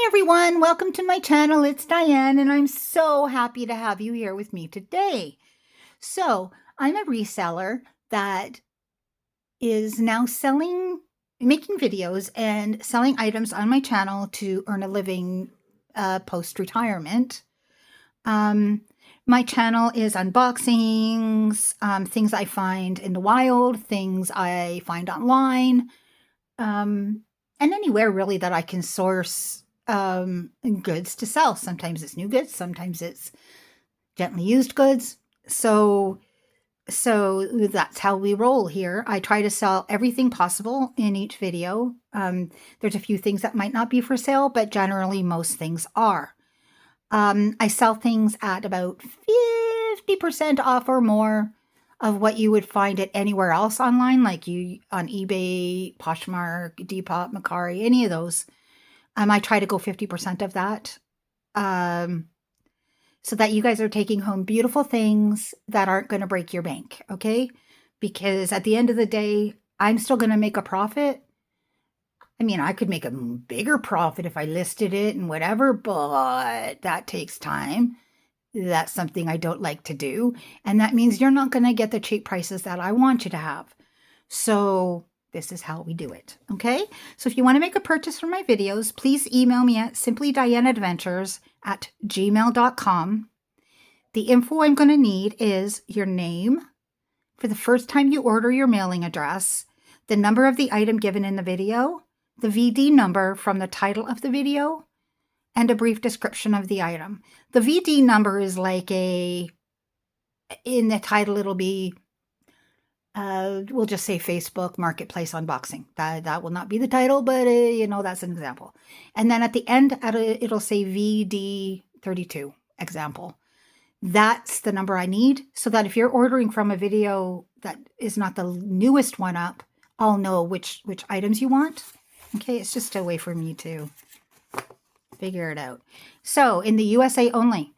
everyone, welcome to my channel. It's Diane and I'm so happy to have you here with me today. So I'm a reseller that is now making videos and selling items on my channel to earn a living post-retirement. My channel is unboxings, things I find in the wild, things I find online, and anywhere really that I can source goods to sell. Sometimes it's new goods, sometimes it's gently used goods. So that's how we roll here. I try to sell everything possible in each video. There's a few things that might not be for sale, but generally most things are. I sell things at about 50% off or more of what you would find it anywhere else online, like on eBay, Poshmark, Depop, Mercari, any of those. I try to go 50% of that, so that you guys are taking home beautiful things that aren't going to break your bank, okay? Because at the end of the day, I'm still going to make a profit. I mean, I could make a bigger profit if I listed it and whatever, but that takes time. That's something I don't like to do. And that means you're not going to get the cheap prices that I want you to have. So this is how we do it, okay? So if you want to make a purchase from my videos, please email me at simplydianeadventures@gmail.com. The info I'm going to need is your name for the first time you order, your mailing address, the number of the item given in the video, the VD number from the title of the video, and a brief description of the item. The VD number is like in the title, it'll be, we'll just say Facebook Marketplace Unboxing. That will not be the title, but that's an example. And then at the end, it'll say VD34 example. That's the number I need, so that if you're ordering from a video that is not the newest one up, I'll know which items you want. Okay, it's just a way for me to figure it out. So in the USA only,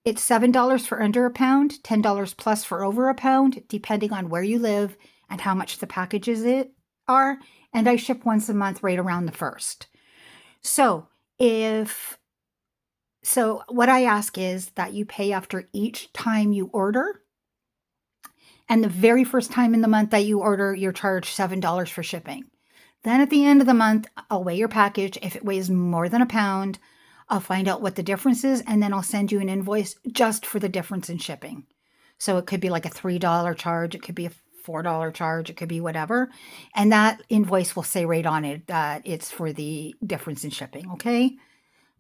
it's $7 for under a pound, $10 plus for over a pound, depending on where you live and how much the packages are. And I ship once a month right around the 1st. So what I ask is that you pay after each time you order. And the very first time in the month that you order, you're charged $7 for shipping. Then at the end of the month, I'll weigh your package. If it weighs more than a pound, I'll find out what the difference is, and then I'll send you an invoice just for the difference in shipping. So it could be like a $3 charge. It could be a $4 charge. It could be whatever. And that invoice will say right on it that it's for the difference in shipping, okay?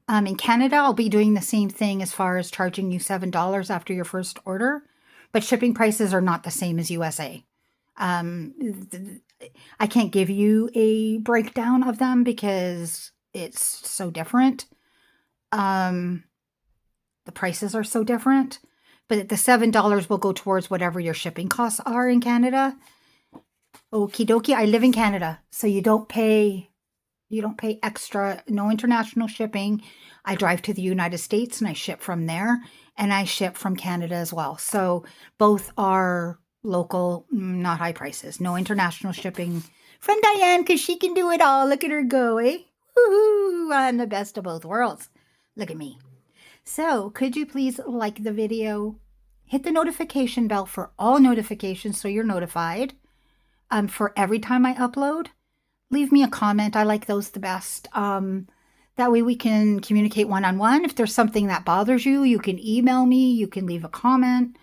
In Canada, I'll be doing the same thing as far as charging you $7 after your first order, but shipping prices are not the same as USA. I can't give you a breakdown of them because it's so different. The prices are so different, but the $7 will go towards whatever your shipping costs are in Canada. Okie dokie. I live in Canada, so you don't pay extra, no international shipping. I drive to the United States and I ship from there, and I ship from Canada as well. So both are local, not high prices. No international shipping from Diane, because she can do it all. Look at her go, eh? Woohoo! I'm the best of both worlds. Look at me. So could you please like the video? Hit the notification bell for all notifications so you're notified for every time I upload. Leave me a comment. I like those the best. That way we can communicate one-on-one. If there's something that bothers you, you can email me. You can leave a comment.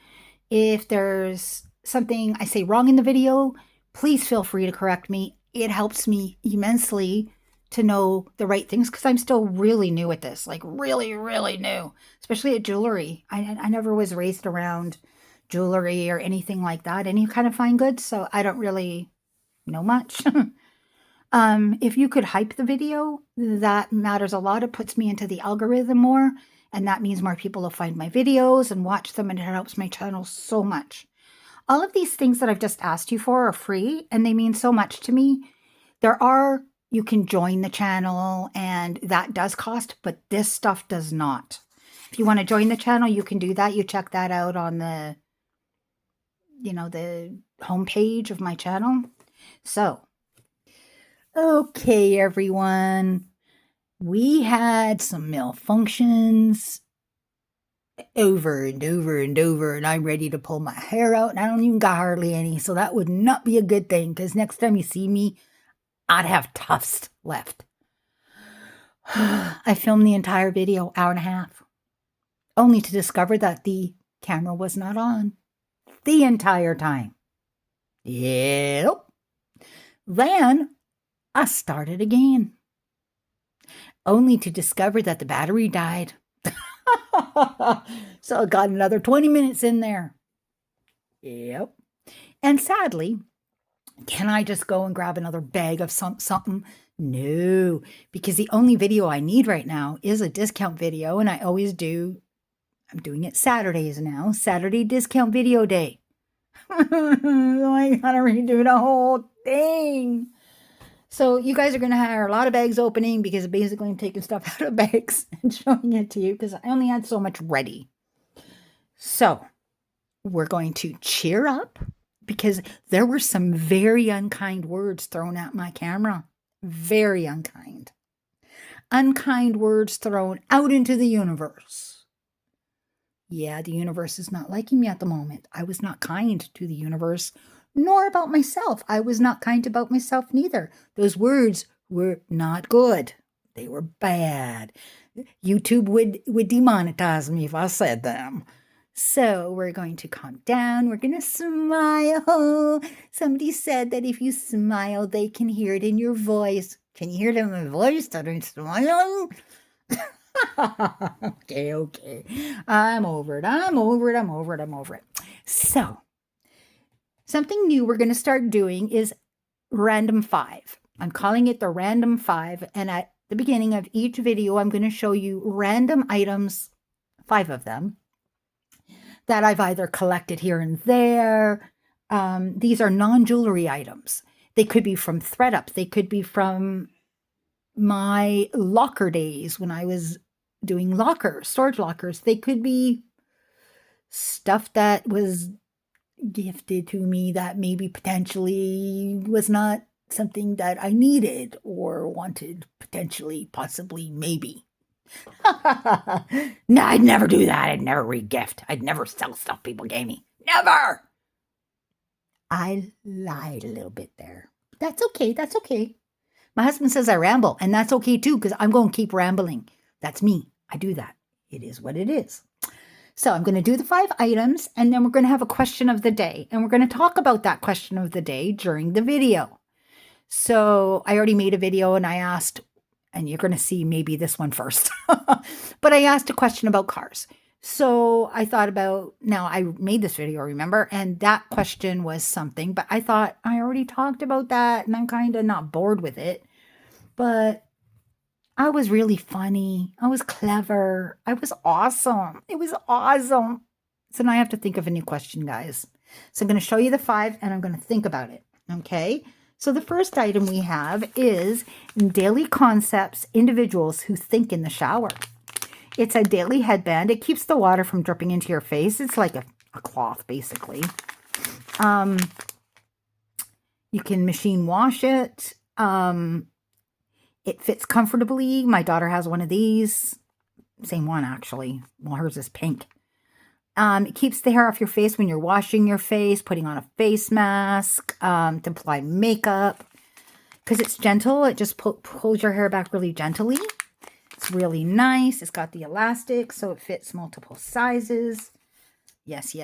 If there's something I say wrong in the video, please feel free to correct me. It helps me immensely to know the right things, because I'm still really new at this, like really, really new, especially at jewelry. I never was raised around jewelry or anything like that, any kind of fine goods, so I don't really know much. If you could hype the video, that matters a lot. It puts me into the algorithm more, and that means more people will find my videos and watch them, and it helps my channel so much. All of these things that I've just asked you for are free, and they mean so much to me. You can join the channel, and that does cost, but this stuff does not. If you want to join the channel, you can do that. You check that out on the homepage of my channel. So, okay, everyone. We had some malfunctions over and over and over, and I'm ready to pull my hair out, and I don't even got hardly any, so that would not be a good thing, because next time you see me, I'd have tufts left. I filmed the entire video, hour and a half, only to discover that the camera was not on the entire time. Yep. Then I started again, only to discover that the battery died. So I got another 20 minutes in there. Yep. And sadly, can I just go and grab another bag of something? No, because the only video I need right now is a discount video, and I always do. I'm doing it Saturdays now. Saturday discount video day. I gotta redo the whole thing. So you guys are going to have a lot of bags opening, because basically I'm taking stuff out of bags and showing it to you because I only had so much ready. So we're going to cheer up, because there were some very unkind words thrown at my camera. Very unkind. Unkind words thrown out into the universe. Yeah, the universe is not liking me at the moment. I was not kind to the universe, nor about myself. I was not kind about myself neither. Those words were not good. They were bad. YouTube would demonetize me if I said them. So we're going to calm down. We're going to smile. Somebody said that if you smile, they can hear it in your voice. Can you hear it in my voice that I'm smiling? Okay. I'm over it. So, something new we're going to start doing is random 5. I'm calling it the random 5. And at the beginning of each video, I'm going to show you random items, 5 of them, that I've either collected here and there. These are non-jewelry items. They could be from ThredUp. They could be from my locker days when I was doing storage lockers. They could be stuff that was gifted to me that maybe potentially was not something that I needed or wanted, potentially, possibly, maybe. No, I'd never do that. I'd never re-gift. I'd never sell stuff people gave me. Never! I lied a little bit there. That's okay. My husband says I ramble, and that's okay too, because I'm going to keep rambling. That's me. I do that. It is what it is. So I'm going to do the 5 items, and then we're going to have a question of the day, and we're going to talk about that question of the day during the video. So I already made a video, and I asked, and you're going to see maybe this one first, but I asked a question about cars. So I thought about, now I made this video, remember? And that question was something, but I thought I already talked about that, and I'm kind of not bored with it. But I was really funny. I was clever. I was awesome. It was awesome. So now I have to think of a new question, guys. So I'm going to show you the 5, and I'm going to think about it. Okay? So the first item we have is Daily Concepts Individuals Who Think in the Shower. It's a daily headband. It keeps the water from dripping into your face. It's like a cloth, basically. You can machine wash it. It fits comfortably. My daughter has one of these. Same one, actually. Well, hers is pink. It keeps the hair off your face when you're washing your face, putting on a face mask, to apply makeup. Because it's gentle, it just pulls your hair back really gently. It's really nice. It's got the elastic, so it fits multiple sizes. Yes.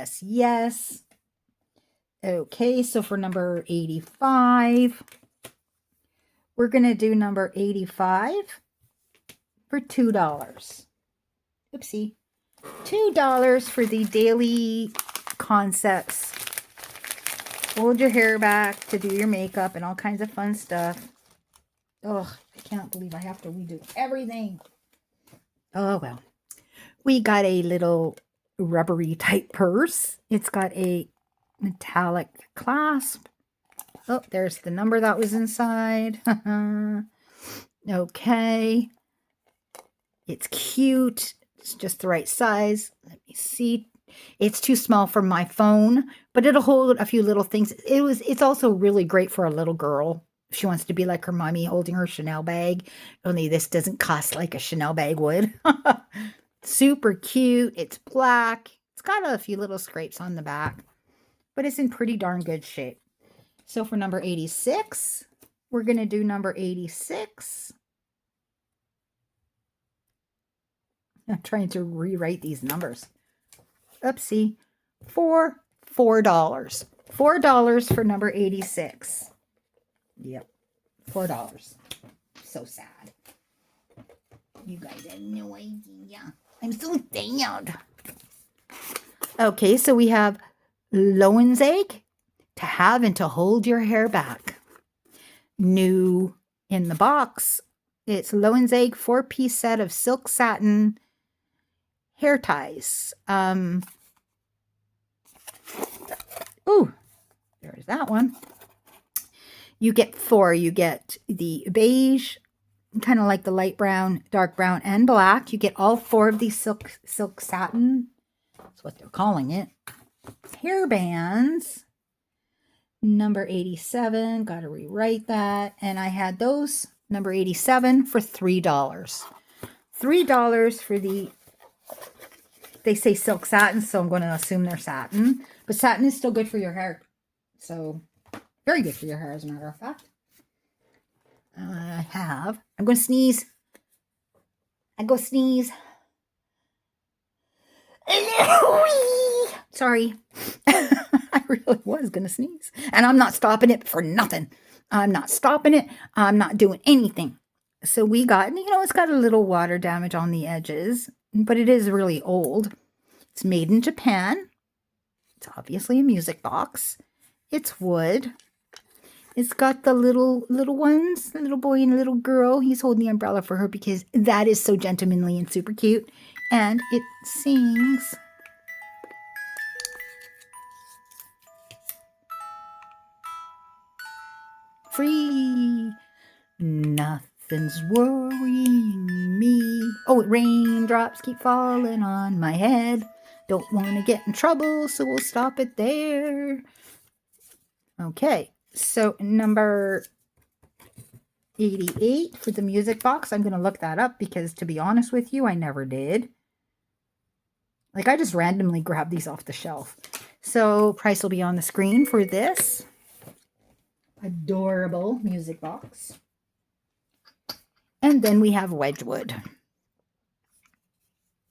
Okay, so for number 85, we're going to do number 85 for $2. Oopsie. $2 for the Daily Concepts. Hold your hair back to do your makeup and all kinds of fun stuff. Oh, I can't believe I have to redo everything. Oh, well. We got a little rubbery type purse. It's got a metallic clasp. Oh, there's the number that was inside. Okay. It's cute. It's just the right size. Let me see. It's too small for my phone, but it'll hold a few little things. It's also really great for a little girl She wants to be like her mommy holding her Chanel bag, only this doesn't cost like a Chanel bag would. Super cute. It's black. It's got a few little scrapes on the back, but it's in pretty darn good shape. So for number 86, we're going to do number 86. I'm trying to rewrite these numbers. Oopsie. For $4. $4 for number 86. Yep. $4. So sad. You guys have no idea. I'm so sad. Okay, so we have Lowen's egg, to have and to hold your hair back. New in the box, it's Lowen's egg 4-piece set of silk satin hair ties. Ooh, there's that one. You get 4. You get the beige, kind of like the light brown, dark brown, and black. You get all 4 of these silk satin. That's what they're calling it. Hair bands. Number 87. Got to rewrite that. And I had those, number 87, for $3. $3 for the, they say silk satin, so I'm going to assume they're satin. But satin is still good for your hair. So, very good for your hair, as a matter of fact. I'm going to sneeze. I go sneeze. Sorry. I really was going to sneeze. And I'm not stopping it for nothing. I'm not stopping it. I'm not doing anything. So we got, it's got a little water damage on the edges, but it is really old. It's made in Japan. It's obviously a music box. It's wood. It's got the little ones, the little boy and a little girl. He's holding the umbrella for her because that is so gentlemanly and super cute. And it sings. Free. Nothing's worrying me. Oh, raindrops keep falling on my head. Don't want to get in trouble, so we'll stop it there. Okay, so number 88 for the music box. I'm going to look that up because, to be honest with you, I never did. Like, I just randomly grabbed these off the shelf. So, price will be on the screen for this adorable music box. And then we have Wedgwood.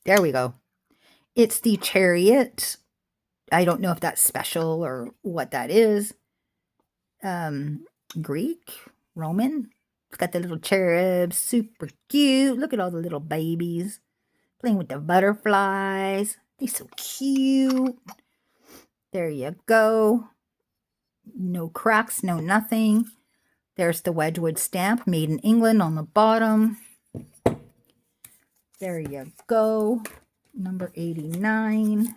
There we go. It's the Chariot. I don't know if that's special or what that is. Greek, Roman. It's got the little cherubs, super cute. Look at all the little babies playing with the butterflies. They're so cute. There you go. No cracks, no nothing. There's the Wedgwood stamp, made in England on the bottom. There you go. Number 89.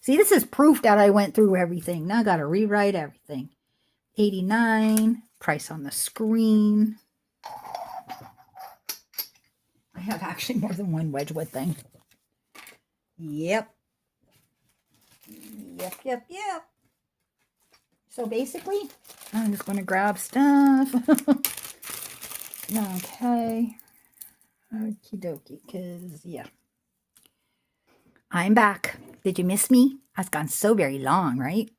See, this is proof that I went through everything. Now I got to rewrite everything. 89. Price on the screen. I have actually more than one Wedgwood thing. Yep. Yep. So basically, I'm just going to grab stuff. Okay. Okie dokie, because, yeah. I'm back. Did you miss me? I've gone so very long, right?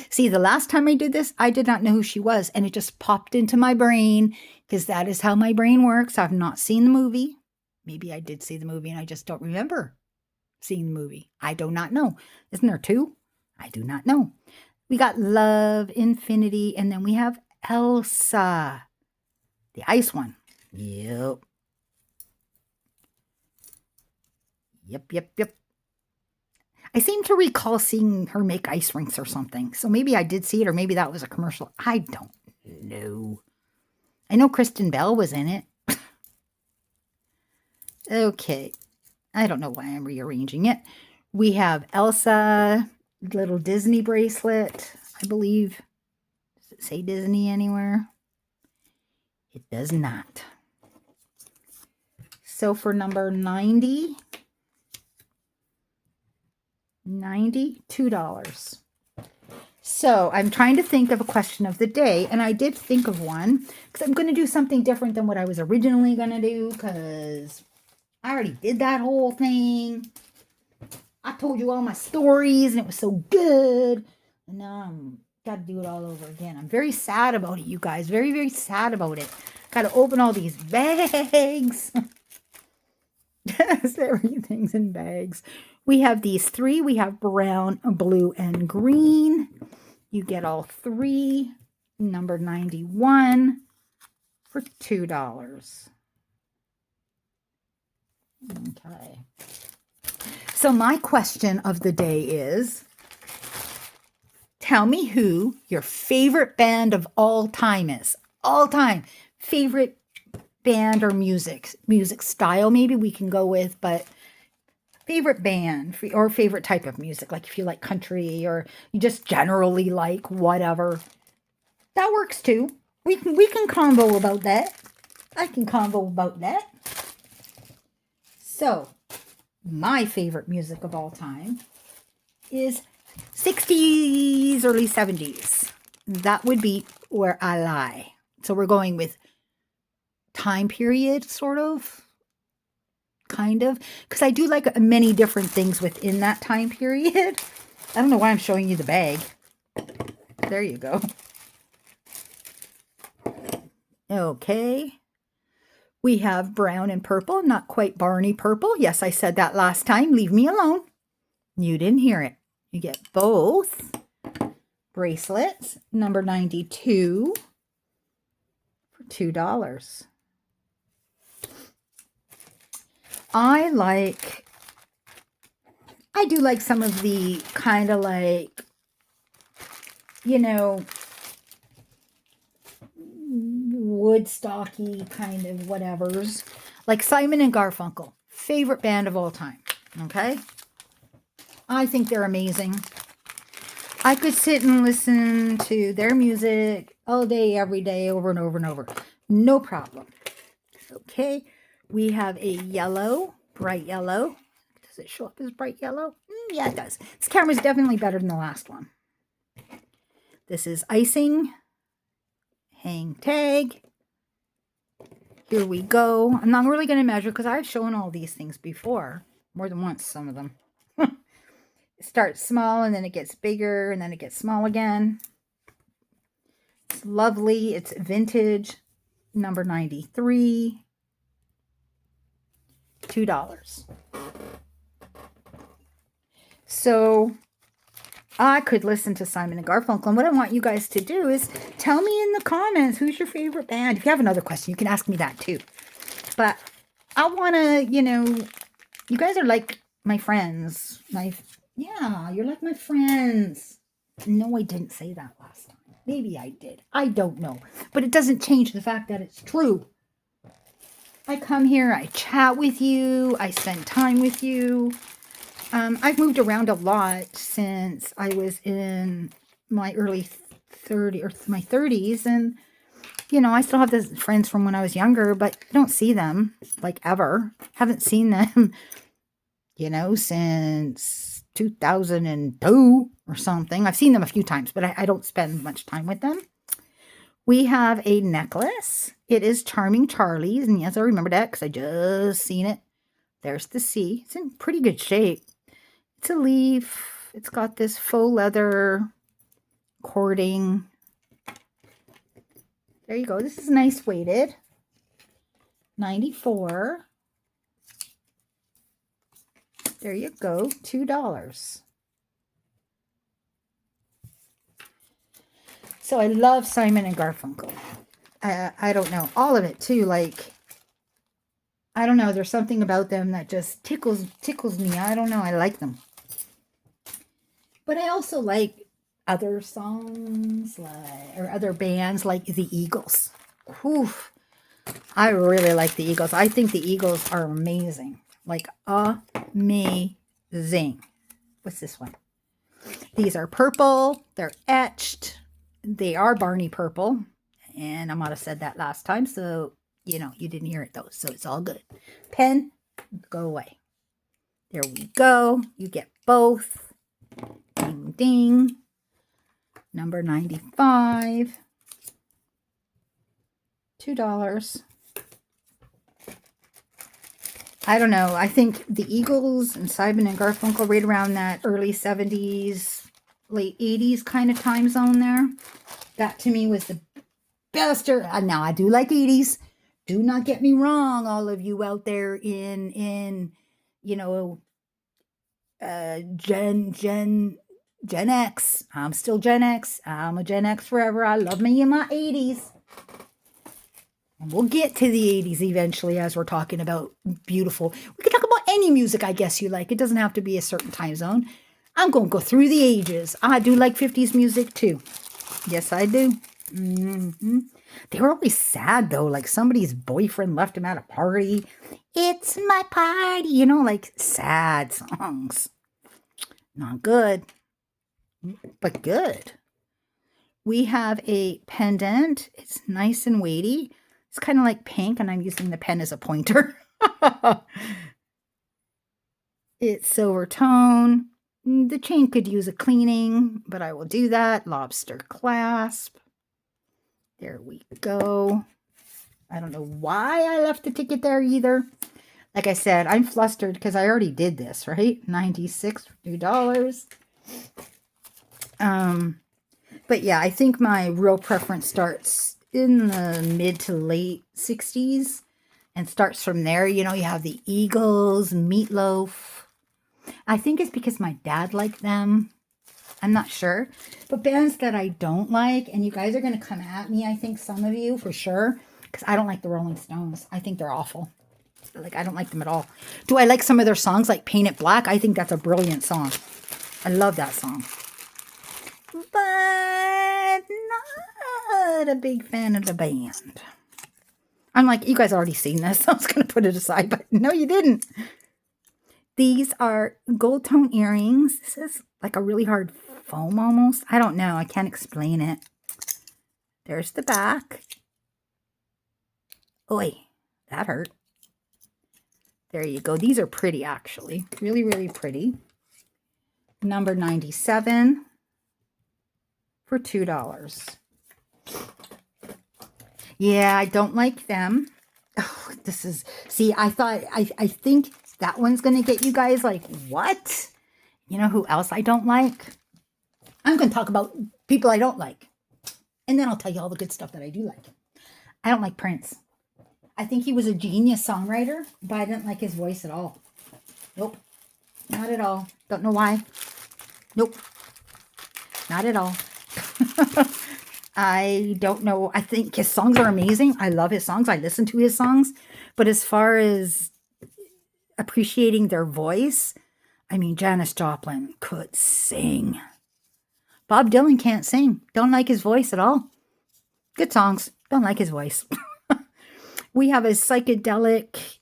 See, the last time I did this, I did not know who she was, and it just popped into my brain, because that is how my brain works. I've not seen the movie. Maybe I did see the movie, and I just don't remember seeing the movie. I do not know. Isn't there 2? I do not know. We got Love, Infinity, and then we have Elsa, the ice one. Yep. I seem to recall seeing her make ice rinks or something. So maybe I did see it, or maybe that was a commercial. I don't know. I know Kristen Bell was in it. Okay. I don't know why I'm rearranging it. We have Elsa, little Disney bracelet, I believe. Does it say Disney anywhere? It does not. So for number 90, $92. So I'm trying to think of a question of the day, and I did think of one because I'm going to do something different than what I was originally going to do because I already did that whole thing. I told you all my stories and it was so good. And now I'm got to do it all over again. I'm very sad about it, you guys. Very, very sad about it. Got to open all these bags. Yes, everything's in bags. We have these 3. We have brown, blue, and green. You get all 3. Number 91 for $2. Okay. So my question of the day is, tell me who your favorite band of all time is. All time. Favorite band or music style maybe we can go with, but favorite band or favorite type of music, like if you like country or you just generally like whatever, that works too. We can convo about that. I can convo about that. So my favorite music of all time is 60s, early 70s. That would be Where I Lie. So we're going with time period, sort of, kind of, because I do like many different things within that time period. I don't know why I'm showing you the bag. There you go. Okay. We have brown and purple, not quite Barney purple. Yes, I said that last time. Leave me alone. You didn't hear it. You get both bracelets, number 92 for $2. I do like some of the kind of like, you know, Woodstocky kind of whatevers, like Simon and Garfunkel, favorite band of all time. Okay, I think they're amazing. I could sit and listen to their music all day, every day, over and over and over, no problem. Okay, we have a yellow, bright yellow. Does it show up as bright yellow? Yeah, it does. This camera's definitely better than the last one. This is icing, hang tag. Here we go. I'm not really going to measure because I've shown all these things before. More than once, some of them. It starts small and then it gets bigger and then it gets small again. It's lovely. It's vintage. Number 93. $2. So I could listen to Simon and Garfunkel. And what I want you guys to do is tell me in the comments who's your favorite band. If you have another question, you can ask me that too. But I want to, you guys are like my friends. Yeah, you're like my friends. No, I didn't say that last time. Maybe I did. I don't know. But it doesn't change the fact that it's true. I come here, I chat with you, I spend time with you. I've moved around a lot since I was in my early 30s, and I still have those friends from when I was younger, but I don't see them like ever. Haven't seen them, since 2002 or something. I've seen them a few times, but I don't spend much time with them. We have a necklace. It is Charming Charlie's, and yes, I remember that because I just seen it. There's the C. It's in pretty good shape. It's a leaf. It's got this faux leather cording. There you go. This is nice weighted. 94. There you go. $2. So I love Simon and Garfunkel. I don't know. All of it too. Like, I don't know. There's something about them that just tickles me. I don't know. I like them. But I also like other songs or other bands like the Eagles. Whew. I really like the Eagles. I think the Eagles are amazing. Like, amazing. What's this one? These are purple. They're etched. They are Barney purple. And I might have said that last time. So, you didn't hear it though. So it's all good. Pen, go away. There we go. You get both. Ding, ding. Number 95. $2. I don't know. I think the Eagles and Simon and Garfunkel right around that early 70s, late 80s kind of time zone there. That to me was the best. Now I do like 80s. Do not get me wrong, all of you out there in you know, Gen X. I'm still Gen X. I'm a Gen X forever. I love me in my 80s. And we'll get to the 80s eventually as we're talking about beautiful. We can talk about any music I guess you like. It doesn't have to be a certain time zone. I'm going to go through the ages. I do like 50s music too. Yes, I do. They were always sad though. Like somebody's boyfriend left him at a party. It's my party. You know, like sad songs. Not good. But good. We have a pendant. It's nice and weighty. It's kind of like pink, and I'm using the pen as a pointer. It's silver tone. The chain could use a cleaning, but I will do that. Lobster clasp. There we go. I don't know why I left the ticket there either. Like I said, I'm flustered because I already did this, right? $96 for $2. But yeah, I think my real preference starts in the mid to late 60s and starts from there. You know, you have the Eagles, Meatloaf. I think it's because my dad liked them. I'm not sure. But bands that I don't like, and you guys are going to come at me, I think some of you for sure, because I don't like the Rolling Stones. I think they're awful. Like, I don't like them at all. Do I like some of their songs like Paint It Black? I think that's a brilliant song. I love that song. But not a big fan of the band. I'm like, you guys already seen this. I was going to put it aside, but no, you didn't. These are gold tone earrings. This is like a really hard foam almost. I don't know. I can't explain it. There's the back. Oi, that hurt. There you go. These are pretty, actually. Really, really pretty. Number 97 for $2. Yeah, I don't like them. Oh, this is... See, I think that one's going to get you guys like, what? You know who else I don't like? I'm going to talk about people I don't like. And then I'll tell you all the good stuff that I do like. I don't like Prince. I think he was a genius songwriter, but I didn't like his voice at all. Nope. Not at all. Don't know why. Nope. Not at all. I don't know. I think his songs are amazing. I love his songs. I listen to his songs. But as far as appreciating their voice, I mean, Janis Joplin could sing. Bob Dylan can't sing. Don't like his voice at all. Good songs. Don't like his voice. We have a psychedelic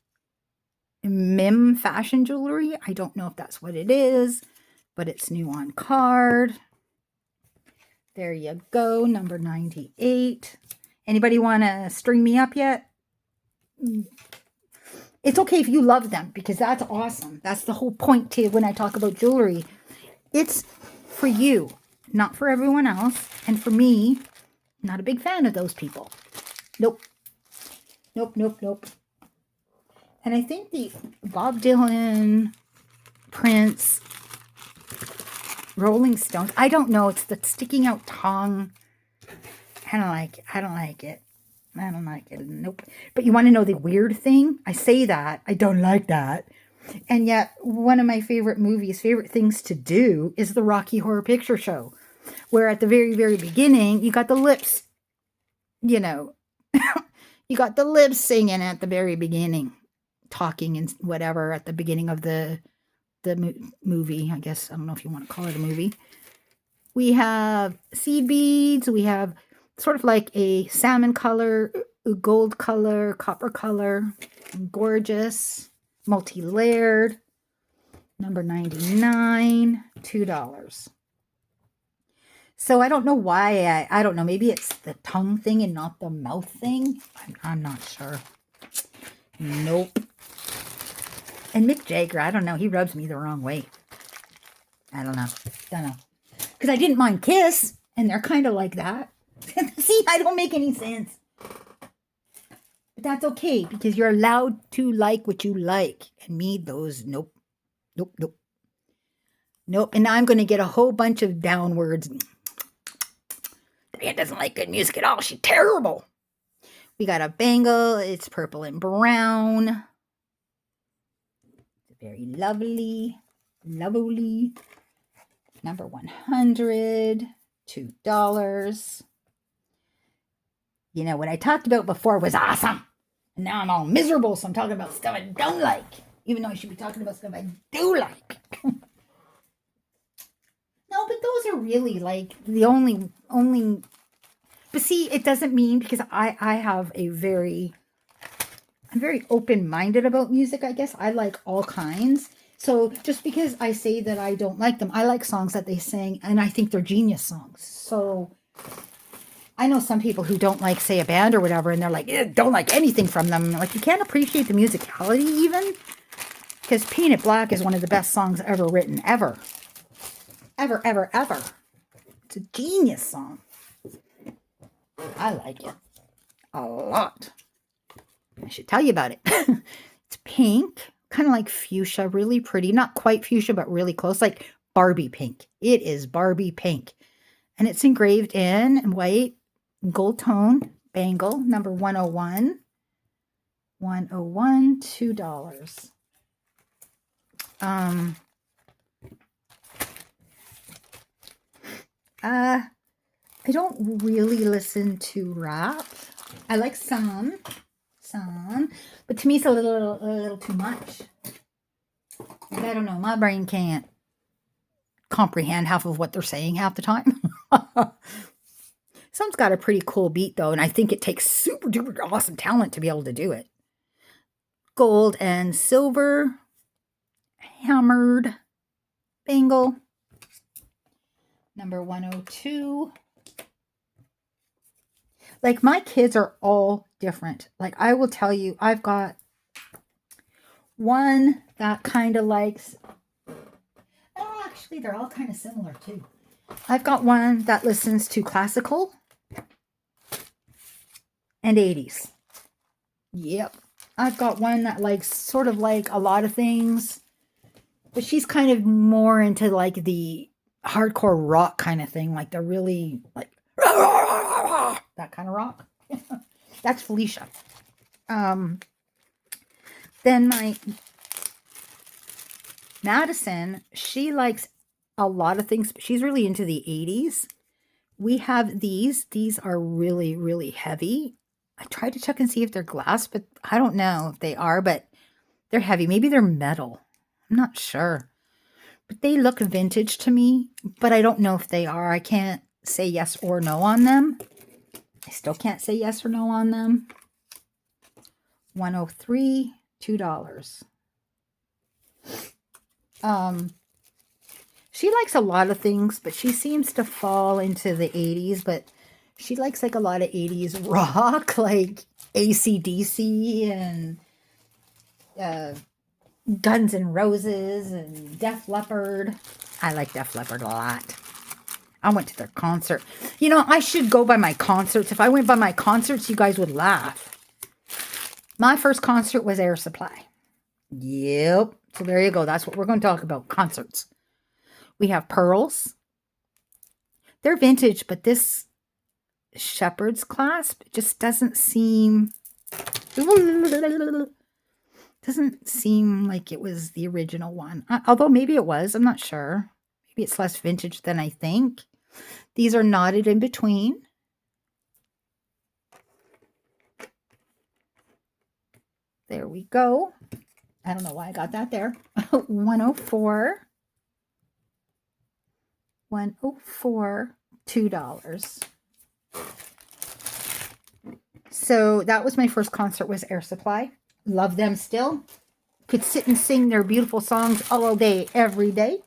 Mim fashion jewelry. I don't know if that's what it is, but it's new on card. There you go, number 98. Anybody want to string me up yet? It's okay if you love them, because that's awesome. That's the whole point to when I talk about jewelry. It's for you, not for everyone else. And for me, not a big fan of those people. Nope. Nope, nope, nope. And I think the Bob Dylan, Prince, Rolling Stones, I don't know. It's the sticking out tongue. I don't like it. I don't like it. I don't like it. Nope. But you want to know the weird thing? I say that. I don't like that. And yet, one of my favorite movies, favorite things to do is the Rocky Horror Picture Show. Where at the very, very beginning, you got the lips, you know, you got the lips singing at the very beginning, talking and whatever at the beginning of the movie. I guess, I don't know if you want to call it a movie. We have seed beads. We have sort of like a salmon color, gold color, copper color. Gorgeous. Multi-layered. Number 99, $2. So I don't know why. I don't know. Maybe it's the tongue thing and not the mouth thing. I'm not sure. Nope. And Mick Jagger, I don't know. He rubs me the wrong way. I don't know. Don't know. Because I didn't mind Kiss. And they're kind of like that. See, I don't make any sense. But that's okay, because you're allowed to like what you like. And me, those, nope. Nope, nope. Nope. And now I'm going to get a whole bunch of downwards. Diane doesn't like good music at all. She's terrible. We got a bangle. It's purple and brown. Very lovely. Lovely. Number 100. $2. You know, what I talked about before was awesome. And now I'm all miserable, so I'm talking about stuff I don't like. Even though I should be talking about stuff I do like. No, but those are really like the only. But see, it doesn't mean, because I have I'm very open-minded about music, I guess. I like all kinds. So just because I say that I don't like them, I like songs that they sing, and I think they're genius songs. So I know some people who don't like, say, a band or whatever, and they're like, don't like anything from them. Like, you can't appreciate the musicality even. Because Painted Black is one of the best songs ever written, ever. Ever, ever, ever. It's a genius song. I like it a lot. I should tell you about it. It's pink, kind of like fuchsia, really pretty. Not quite fuchsia, but really close, like Barbie pink. It is Barbie pink. And it's engraved in white, gold tone, bangle, number 101. 101, $2. I don't really listen to rap. I like some, but to me it's a little too much. Like, I don't know, my brain can't comprehend half of what they're saying half the time. Some's got a pretty cool beat though, and I think it takes super duper awesome talent to be able to do it. Gold and silver, hammered bangle, number 102. Like, my kids are all different. Like, I will tell you, I've got one that kind of likes, oh, actually, they're all kind of similar too. I've got one that listens to classical and 80s. Yep. I've got one that likes sort of like a lot of things, but she's kind of more into like the hardcore rock kind of thing. Like, they're really like that kind of rock. That's Felicia. Then my Madison, she likes a lot of things, but she's really into the 80s. We have these. These are really, really heavy. I tried to check and see if they're glass, but I don't know if they are, but they're heavy. Maybe they're metal. I'm not sure. But they look vintage to me, but I don't know if they are. I can't say yes or no on them. I still can't say yes or no on them. 103, $2. She likes a lot of things, but she seems to fall into the 80s, but she likes like a lot of 80s rock, like AC/DC and Guns N' Roses and Def Leppard. I like Def Leppard a lot. I went to their concert. You know, I should go by my concerts. If I went by my concerts, you guys would laugh. My first concert was Air Supply. Yep. So there you go. That's what we're going to talk about. Concerts. We have pearls. They're vintage, but this shepherd's clasp just doesn't seem like it was the original one. Although maybe it was. I'm not sure. Maybe it's less vintage than I think. These are knotted in between. There we go. I don't know why I got that there. 104. 104, $2. So that was my first concert, was Air Supply. Love them still. Could sit and sing their beautiful songs all day, every day.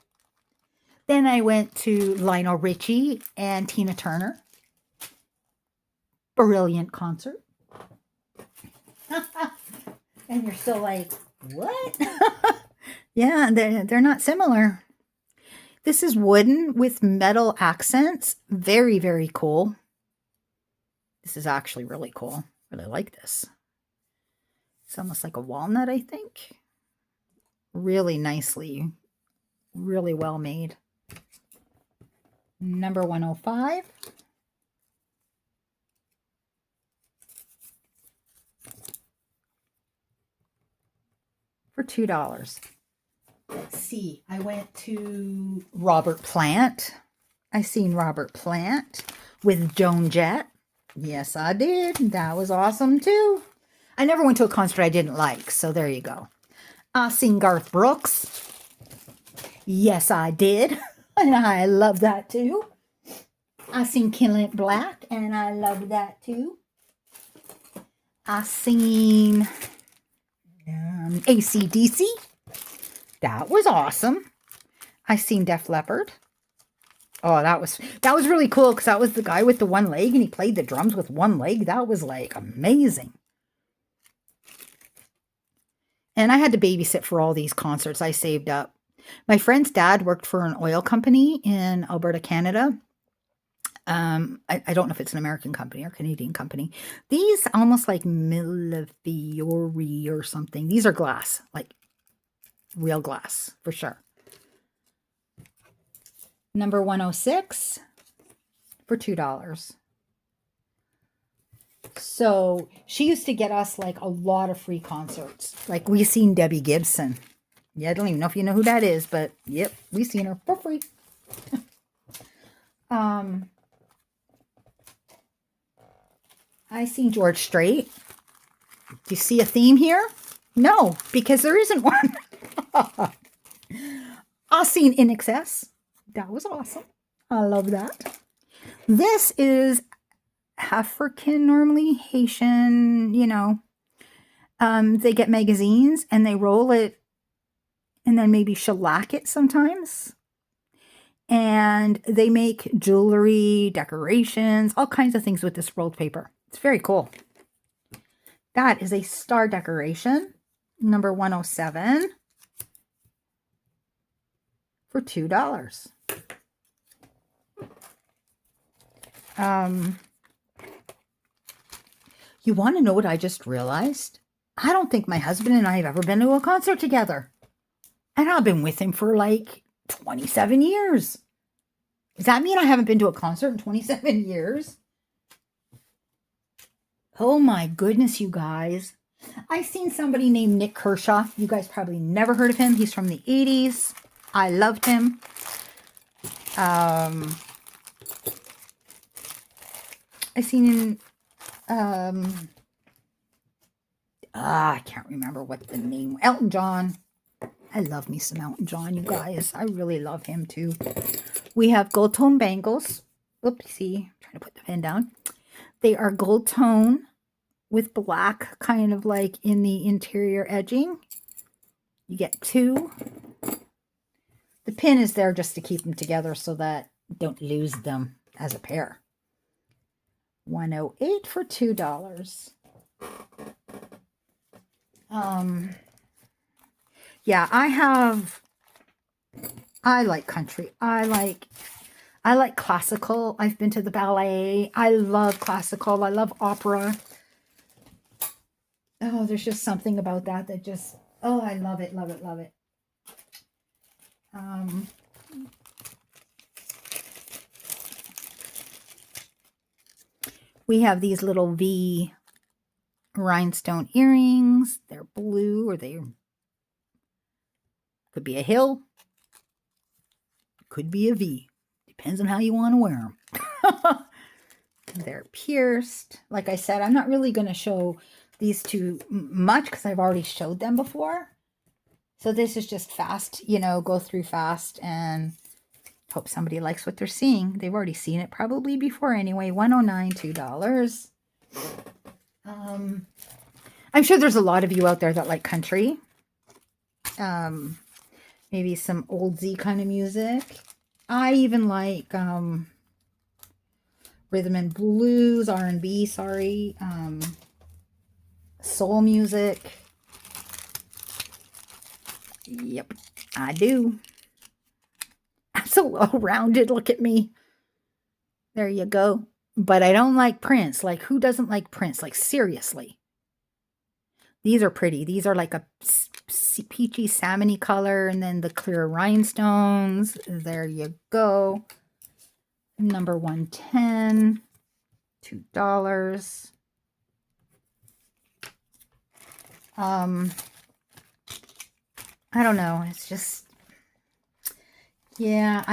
Then I went to Lionel Richie and Tina Turner. Brilliant concert. And you're still like, what? Yeah, they're not similar. This is wooden with metal accents. Very, very cool. This is actually really cool. I really like this. It's almost like a walnut, I think. Really nicely, really well made. Number 105. For $2. Let's see. I went to Robert Plant. I seen Robert Plant with Joan Jett. Yes, I did. That was awesome too. I never went to a concert I didn't like, so there you go. I seen Garth Brooks. Yes, I did. And I love that too. I seen Kenneth Black, and I love that too. I seen AC/DC. That was awesome. I seen Def Leppard. Oh, that was really cool because that was the guy with the one leg and he played the drums with one leg. That was like amazing. And I had to babysit for all these concerts. I saved up. My friend's dad worked for an oil company in Alberta, Canada. I don't know if it's an American company or Canadian company. These almost like Millefiori or something. These are glass, like real glass for sure. Number 106 for $2. So she used to get us like a lot of free concerts. Like we seen Debbie Gibson. Yeah, I don't even know if you know who that is, but yep, we seen her for free. I seen George Strait. Do you see a theme here? No, because there isn't one. I seen In Excess. That was awesome. I love that. This is African, normally Haitian, you know. They get magazines and they roll it and then maybe shellac it sometimes. And they make jewelry, decorations, all kinds of things with this rolled paper. It's very cool. That is a star decoration, number 107, for $2. You want to know what I just realized? I don't think my husband and I have ever been to a concert together. And I've been with him for like 27 years. Does that mean I haven't been to a concert in 27 years? Oh my goodness, you guys. I seen somebody named Nick Kershaw. You guys probably never heard of him. He's from the 80s. I loved him. I seen him. I can't remember what the name. Elton John. I love me some Elton John, you guys. I really love him too. We have gold tone bangles. Oopsie. I'm trying to put the pen down. They are gold tone with black, kind of like in the interior edging. You get two. The pin is there just to keep them together so that you don't lose them as a pair. 108 for $2. Yeah, I like country. I like classical. I've been to the ballet. I love classical. I love opera. Oh, there's just something about that just, oh, I love it, love it, love it. We have these little V rhinestone earrings. They're blue, or they could be a hill. Could be a V. Depends on how you want to wear them. They're pierced. Like I said, I'm not really going to show these two much because I've already showed them before. So this is just fast, you know, go through fast and hope somebody likes what they're seeing. They've already seen it probably before anyway. $109, $2. I'm sure there's a lot of you out there that like country. Maybe some oldsy kind of music. I even like rhythm and blues, R&B, sorry. Soul music. Yep, I do. so well-rounded. Look at me. There you go. But I don't like prints. Like, who doesn't like prints? Like, seriously. These are pretty. These are like a peachy salmony color, and then the clear rhinestones. There you go. Number 110, $2. I don't know. It's just, yeah,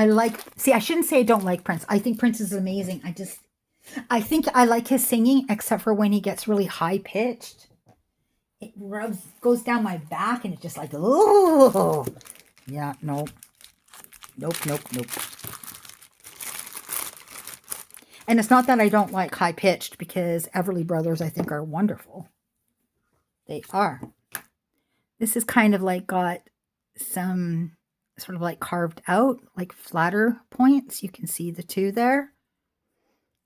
see, I shouldn't say I don't like Prince. I think Prince is amazing. I think I like his singing, except for when he gets really high pitched. It goes down my back, and it's just like, oh, yeah, nope. Nope. And it's not that I don't like high pitched, because Everly Brothers, I think, are wonderful. They are. This is kind of like got some sort of like carved out, like flatter points. You can see the two there.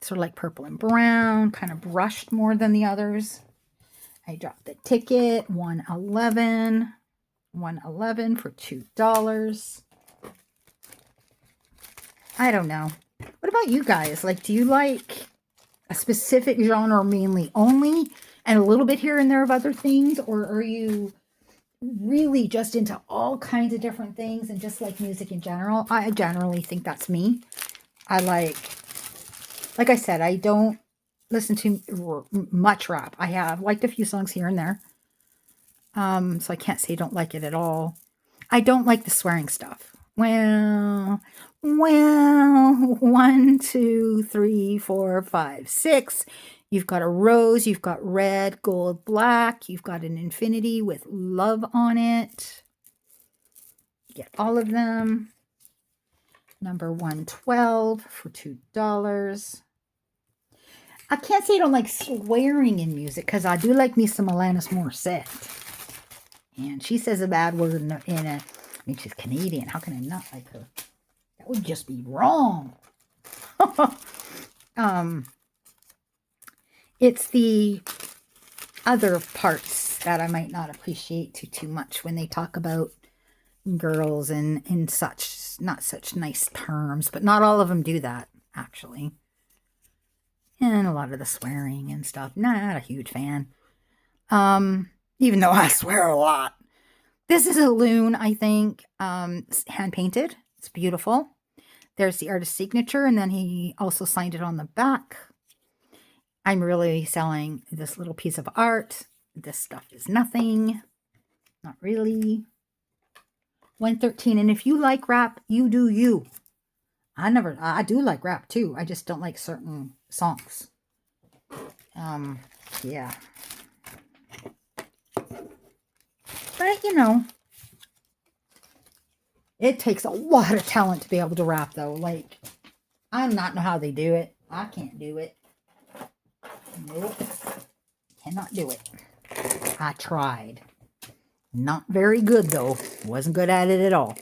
Sort of like purple and brown, kind of brushed more than the others. I dropped the ticket, $111 for $2. I don't know. What about you guys? Like, do you like a specific genre mainly only, and a little bit here and there of other things? Or are you really just into all kinds of different things and just like music in general? I generally think that's me. I like I said, I don't listen to much rap. I have liked a few songs here and there. So I can't say I don't like it at all. I don't like the swearing stuff. Well, 1, 2, 3, 4, 5, 6. You've got a rose, you've got red, gold, black. You've got an infinity with love on it. You get all of them. Number 112 for $2. I can't say I don't like swearing in music, because I do like me some Alanis Morissette. And she says a bad word in a, I mean, she's Canadian. How can I not like her? That would just be wrong. It's the other parts that I might not appreciate too much when they talk about girls and in such, not such nice terms, but not all of them do that, actually. And a lot of the swearing and stuff, not a huge fan. Even though I swear a lot. This is a loon, I think, hand painted. It's beautiful. There's the artist's signature, and then he also signed it on the back. I'm really selling this little piece of art. This stuff is nothing. Not really. 113. And if you like rap, you do you. I do like rap too. I just don't like certain songs. Yeah. But, you know, it takes a lot of talent to be able to rap, though. Like, I do not know how they do it. I can't do it. Nope. Cannot do it. I tried. Not very good, though. Wasn't good at it at all.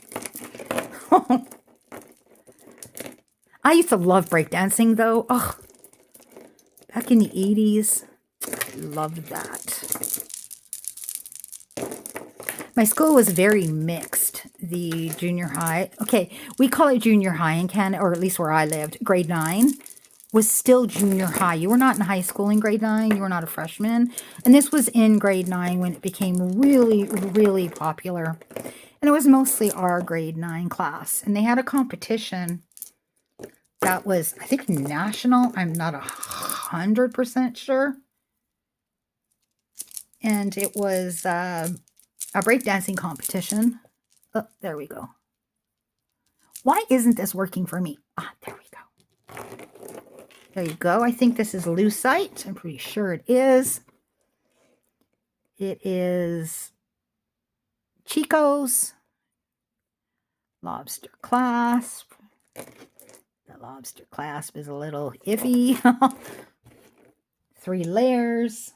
I used to love breakdancing, though. Oh, back in the 80s. Loved that. My school was very mixed. The junior high. Okay, we call it junior high in Canada, or at least where I lived. Grade 9 was still junior high. You were not in high school in grade 9. You were not a freshman. And this was in grade 9 when it became really, really popular. And it was mostly our grade 9 class. And they had a competition that was, I think, national. I'm not 100% sure. And it was a breakdancing competition. Oh, there we go. Why isn't this working for me? Ah, there we go. There you go. I think this is lucite. I'm pretty sure it is. It is Chico's lobster clasp. The lobster clasp is a little iffy. 3 layers.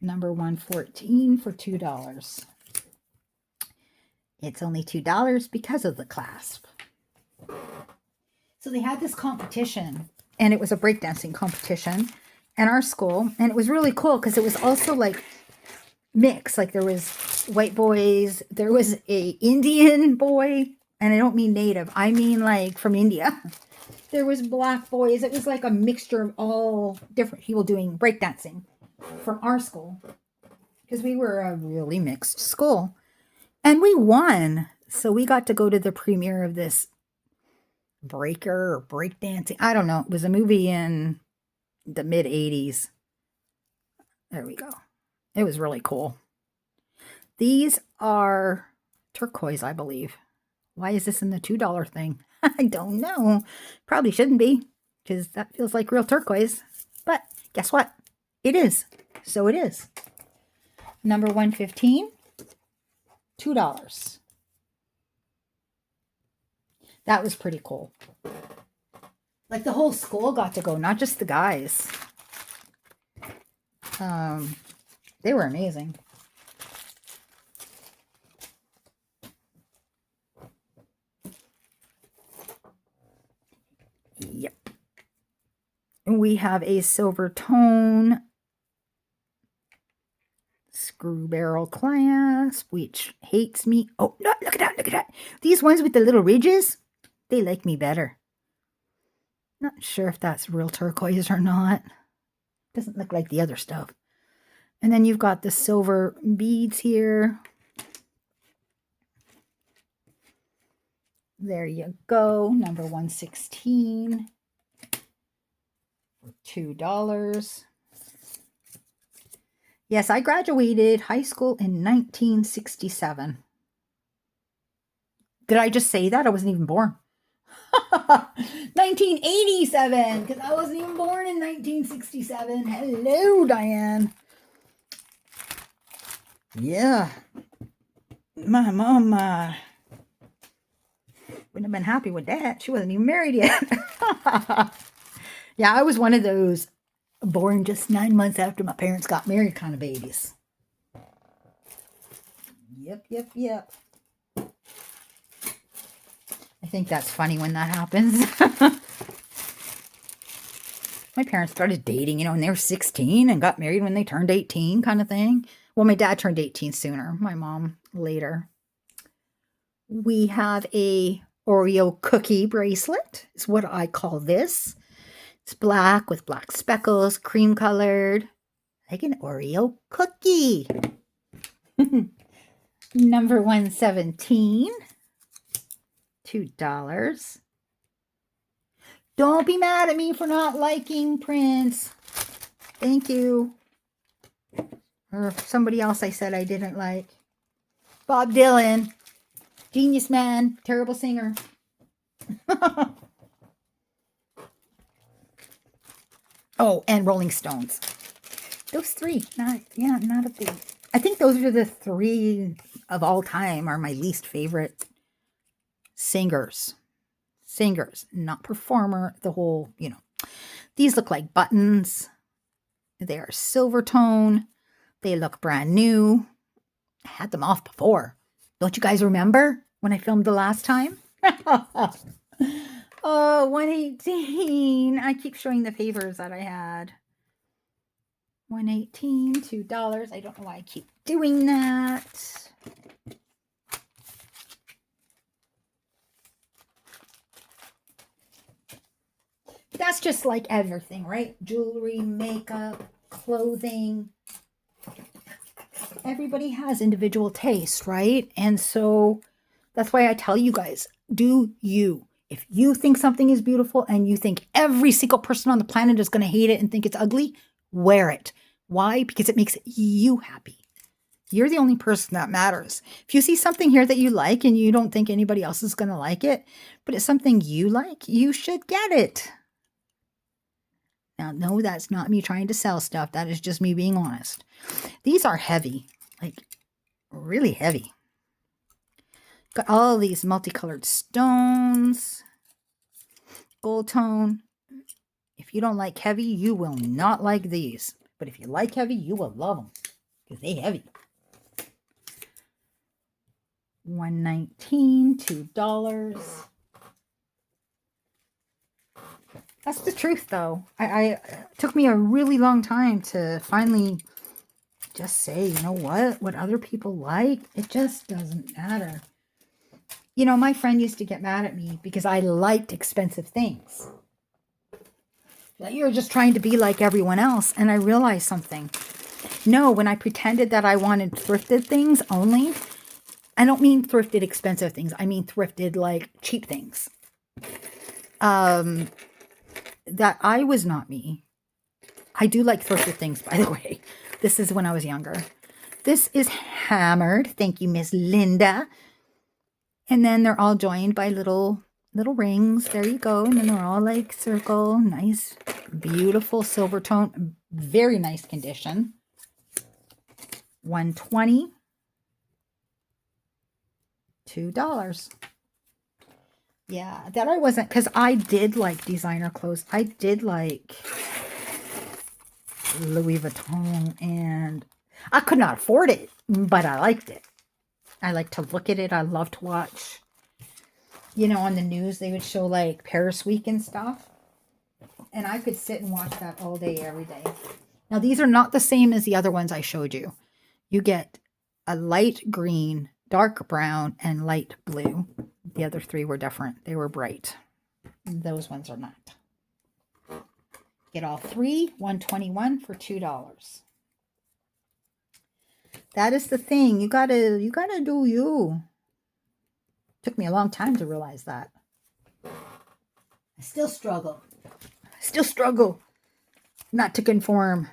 Number 114 for $2. It's only $2 because of the clasp. So they had this competition, and it was a breakdancing competition in our school, and it was really cool because it was also like mixed. Like there was white boys, there was a Indian boy, And I don't mean native. I mean like from India. There was black boys. It was like a mixture of all different people doing breakdancing from our school. Because we were a really mixed school. And we won. So we got to go to the premiere of this breaker or breakdancing. I don't know. It was a movie in the mid 80s. There we go. It was really cool. These are turquoise, I believe. Why is this in the $2 thing? I don't know. Probably shouldn't be, because that feels like real turquoise. But guess what? It is. So it is. Number 115, $2. That was pretty cool. Like the whole school got to go, not just the guys. They were amazing. Yep. We have a silver tone screw barrel clasp, which hates me. Oh, no, look at that, look at that. These ones with the little ridges, they like me better. Not sure if that's real turquoise or not. Doesn't look like the other stuff. And then you've got the silver beads here. There you go. Number 116 for $2. Yes, I graduated high school in 1967. Did I just say that? I wasn't even born. 1987, because I wasn't even born in 1967. Hello, Diane. Yeah. My mom wouldn't have been happy with that. She wasn't even married yet. Yeah, I was one of those born just 9 months after my parents got married kind of babies. Yep. I think that's funny when that happens. My parents started dating, when they were 16 and got married when they turned 18 kind of thing. Well, my dad turned 18 sooner. My mom later. We have a Oreo cookie bracelet. It's what I call this. It's black with black speckles, cream colored. Like an Oreo cookie. Number 117. $2. Don't be mad at me for not liking Prince. Thank you. Or somebody else I said I didn't like. Bob Dylan. Genius man. Terrible singer. Oh, and Rolling Stones. Those three. Not a big. I think those are the three of all time are my least favorite singers. Not performer. The whole, These look like buttons. They are silver tone. They look brand new. I had them off before. Don't you guys remember when I filmed the last time? Oh, 118. I keep showing the favors that I had. 118, $2. I don't know why I keep doing that. That's just like everything, right? Jewelry, makeup, clothing. Everybody has individual taste, right? And so that's why I tell you guys, do you. If you think something is beautiful and you think every single person on the planet is going to hate it and think it's ugly, wear it. Why? Because it makes you happy. You're the only person that matters. If you see something here that you like and you don't think anybody else is going to like it, but it's something you like, you should get it. Now, no, that's not me trying to sell stuff. That is just me being honest. These are heavy, like really heavy. Got all these multicolored stones, gold tone. If you don't like heavy, you will not like these. But if you like heavy, you will love them because they're heavy. 119, $2. That's the truth, though. It took me a really long time to finally just say, you know what other people like, it just doesn't matter. You know, my friend used to get mad at me because I liked expensive things. That you're just trying to be like everyone else. And I realized something. No, when I pretended that I wanted thrifted things only, I don't mean thrifted expensive things. I mean thrifted like cheap things. That I was not me. I do like thrifted things, by the way. This is when I was younger. This is hammered. Thank you, Miss Linda. And then they're all joined by little rings. There you go. And then they're all like circle. Nice, beautiful silver tone. Very nice condition. $120. $2. Yeah, that I wasn't, because I did like designer clothes. I did like Louis Vuitton, and I could not afford it, but I liked it. I like to look at it. I love to watch, you know, on the news, they would show like Paris Week and stuff. And I could sit and watch that all day, every day. Now, these are not the same as the other ones I showed you. You get a light green, dark brown, and light blue. The other three were different. They were bright. Those ones are not. Get all three, $121 for $2. That is the thing. You gotta do you. Took me a long time to realize that. I still struggle. Not to conform.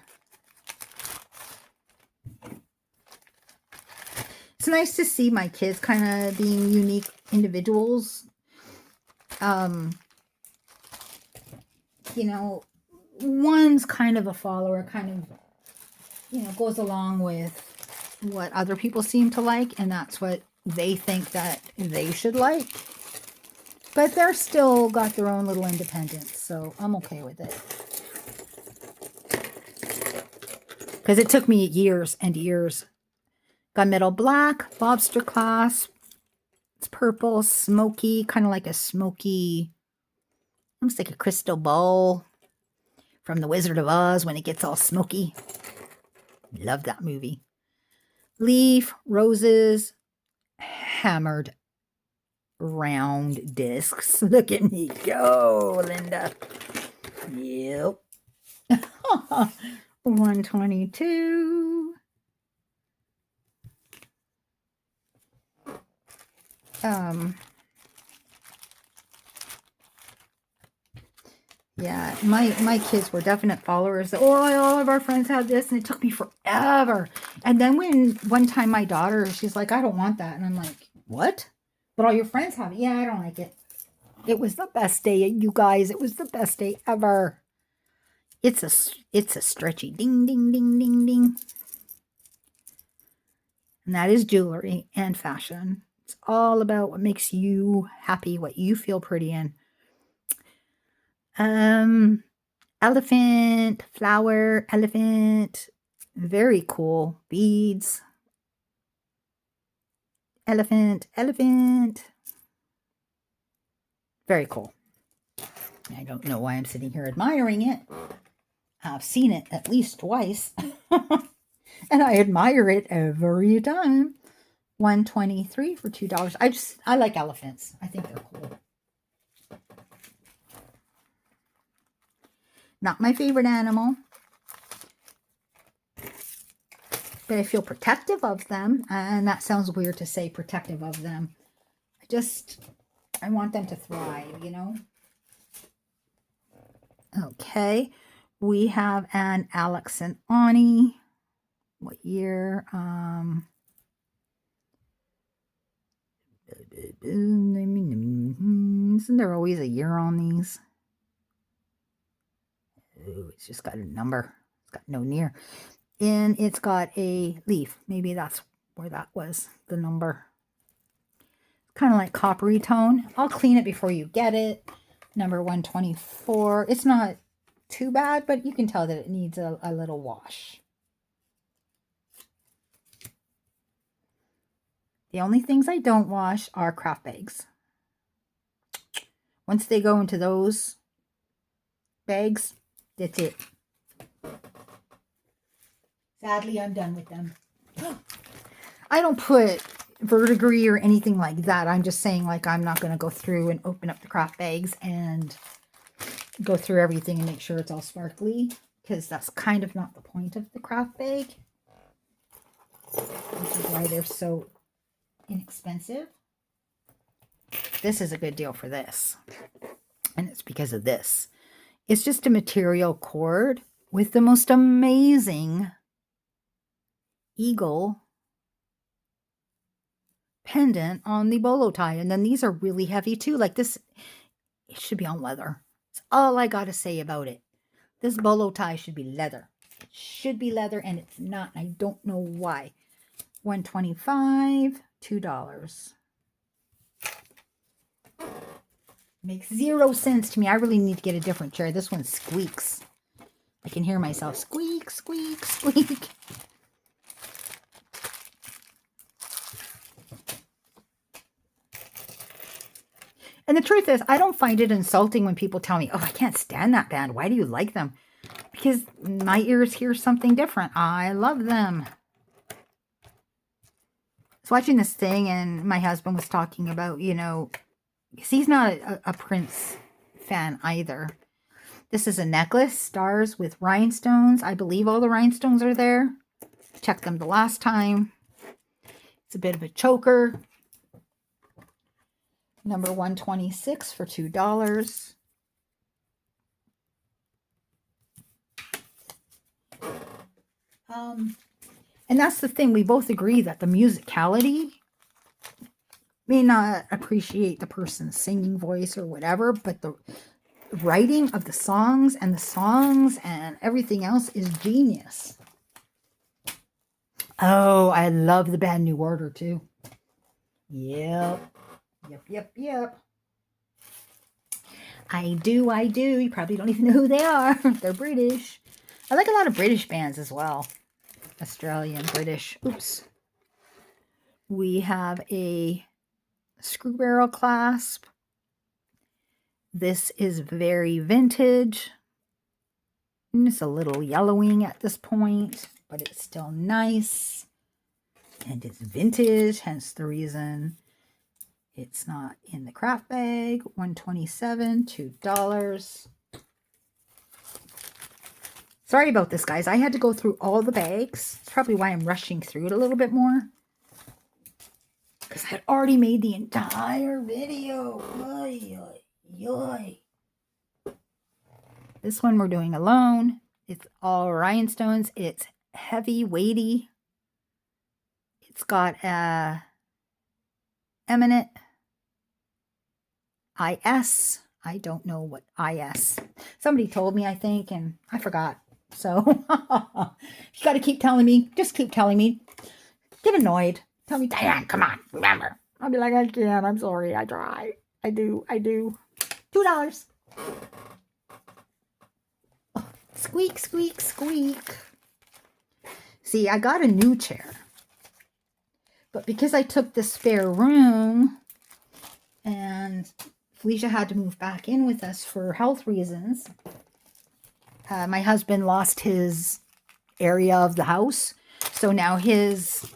It's nice to see my kids kind of being unique individuals. You know, one's kind of a follower, kind of, you know, goes along with what other people seem to like, and that's what they think that they should like. But they're still got their own little independence, so I'm okay with it. Because it took me years and years. Gunmetal black, lobster clasp. It's purple, smoky, kind of like a smoky, almost like a crystal ball from The Wizard of Oz when it gets all smoky. Love that movie. Leaf, roses, hammered round discs. Look at me go, Linda. Yep. 122. Yeah, my kids were definite followers. Oh, all of our friends have this, and it took me forever. And then when one time my daughter, she's like, I don't want that. And I'm like, what? But all your friends have it. Yeah, I don't like it. It was the best day, you guys. It was the best day ever. It's a stretchy ding, ding, ding, ding, ding. And that is jewelry and fashion. It's all about what makes you happy, what you feel pretty in. Elephant, flower, elephant. Very cool. Beads. Elephant, elephant. Very cool. I don't know why I'm sitting here admiring it. I've seen it at least twice. And I admire it every time. $123 for $2. I like elephants. I think they're cool. Not my favorite animal. But I feel protective of them. And that sounds weird to say protective of them. I want them to thrive, you know? Okay. We have an Alex and Ani. What year? Isn't there always a year on these? Ooh, it's just got a number. It's got no near. And it's got a leaf. Maybe that's where that was, the number. Kind of like coppery tone. I'll clean it before you get it. Number 124. It's not too bad, but you can tell that it needs a little wash. The only things I don't wash are craft bags. Once they go into those bags, that's it. Sadly, I'm done with them. I don't put verdigris or anything like that. I'm just saying, like, I'm not going to go through and open up the craft bags and go through everything and make sure it's all sparkly, because that's kind of not the point of the craft bag, which is why they're so inexpensive. This is a good deal for this, and it's because of this. It's just a material cord with the most amazing eagle pendant on the bolo tie. And then these are really heavy too. Like this, it should be on leather. That's all I got to say about it. This bolo tie should be leather. It should be leather, and it's not. I don't know why. $125, $2. Makes 0 sense to me. I really need to get a different chair. This one squeaks. I can hear myself squeak, squeak, squeak. And the truth is, I don't find it insulting when people tell me, oh, I can't stand that band. Why do you like them? Because my ears hear something different. I love them. I was watching this thing, and my husband was talking about, you know, because he's not a Prince fan either. This is a necklace, stars with rhinestones. I believe all the rhinestones are there. Checked them the last time. It's a bit of a choker. Number 126 for $2. And that's the thing. We both agree that the musicality may not appreciate the person's singing voice or whatever, but the writing of the songs and everything else is genius. Oh, I love the band New Order too. Yep. Yep. I do. You probably don't even know who they are. They're British. I like a lot of British bands as well. Australian, British. Oops. We have a screw barrel clasp. This is very vintage. It's a little yellowing at this point, but it's still nice. And it's vintage, hence the reason it's not in the craft bag. $127, $2. Sorry about this, guys. I had to go through all the bags. It's probably why I'm rushing through it a little bit more, because I had already made the entire video. Oy, oy, oy. This one we're doing alone. It's all rhinestones. It's heavy, weighty. It's got a eminent IS. I don't know what IS. Somebody told me, I think, and I forgot. So you got to keep telling me. Just keep telling me. Get annoyed. Tell me, Diane, come on, remember. I'll be like, I can't. I'm sorry. I try. I do. $2. Oh, squeak, squeak, squeak. See, I got a new chair. But because I took the spare room and Felicia had to move back in with us for health reasons, my husband lost his area of the house. So now his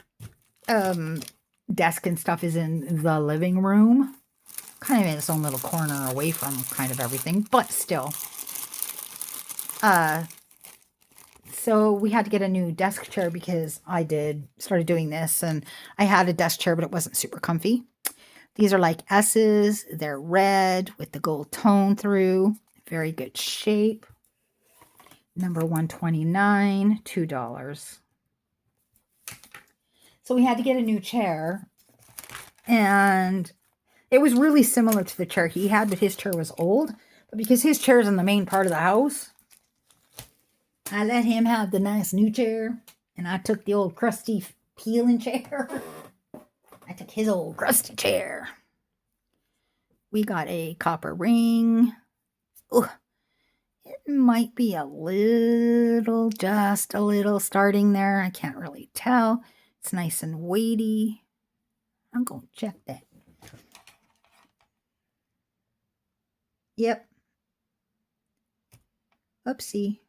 desk and stuff is in the living room. Kind of in its own little corner away from kind of everything, but still. So we had to get a new desk chair because started doing this, and I had a desk chair, but it wasn't super comfy. These are like S's. They're red with the gold tone through. Very good shape. Number 129, $2. So we had to get a new chair, and it was really similar to the chair he had, but his chair was old. But because his chair is in the main part of the house, I let him have the nice new chair, and I took the old crusty peeling chair. I took his old crusty chair. We got a copper ring. Oh, it might be just a little starting there. I can't really tell. It's nice and weighty. I'm going to check that. Yep. Oopsie.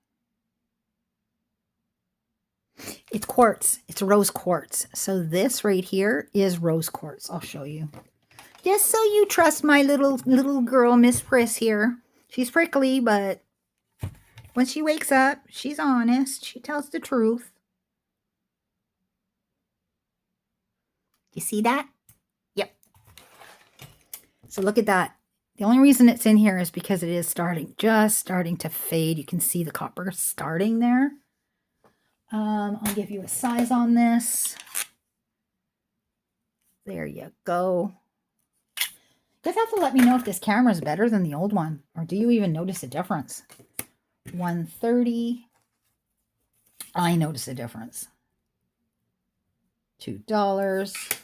It's quartz. It's rose quartz. So this right here is rose quartz. I'll show you. Just so you trust my little girl, Miss Priss here. She's prickly, but when she wakes up, she's honest. She tells the truth. You see that? Yep. So look at that. The only reason it's in here is because it is just starting to fade. You can see the copper starting there. I'll give you a size on this. There you go. You guys have to let me know if this camera is better than the old one, or do you even notice a difference? 130. I notice a difference. $2.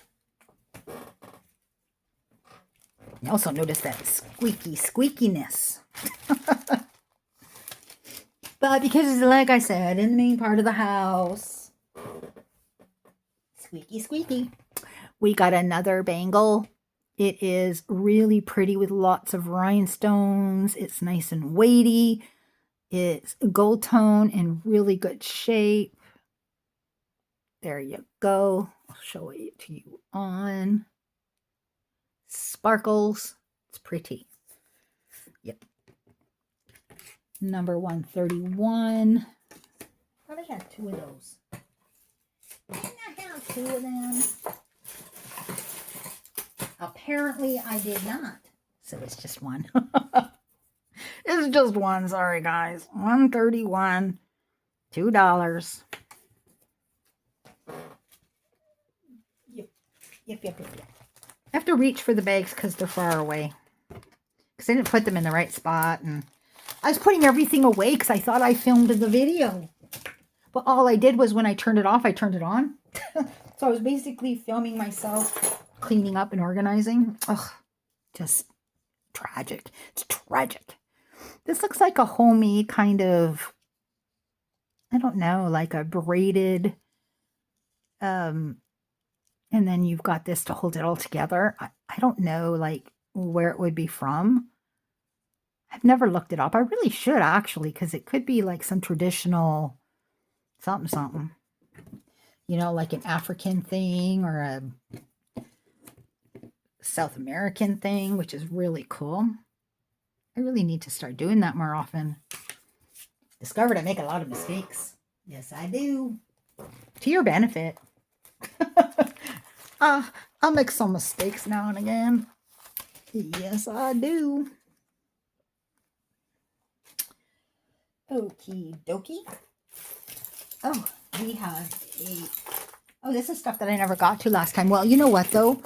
You also notice that squeakiness. But because, like I said, in the main part of the house, squeaky. We got another bangle. It is really pretty with lots of rhinestones. It's nice and weighty. It's gold tone in really good shape. There you go. I'll show it to you on. Sparkles. It's pretty. Yep. Number 131. Probably had 2 of those. Didn't I have 2 of them? Apparently I did not. So it's just one. It's just one. Sorry, guys. 131. $2. Yep. I have to reach for the bags because they're far away. Because I didn't put them in the right spot. And I was putting everything away because I thought I filmed the video. But all I did was when I turned it off, I turned it on. So I was basically filming myself cleaning up and organizing. Ugh, just tragic. It's tragic. This looks like a homemade kind of, I don't know, like a braided, and then you've got this to hold it all together. I don't know, like, where it would be from. I've never looked it up. I really should, actually, because it could be like some traditional something. You know, like an African thing or a South American thing, which is really cool. I really need to start doing that more often. Discovered I make a lot of mistakes. Yes, I do. To your benefit. I'll make some mistakes now and again. Yes, I do. Okie dokie. Oh, we have this is stuff that I never got to last time. Well, you know what, though?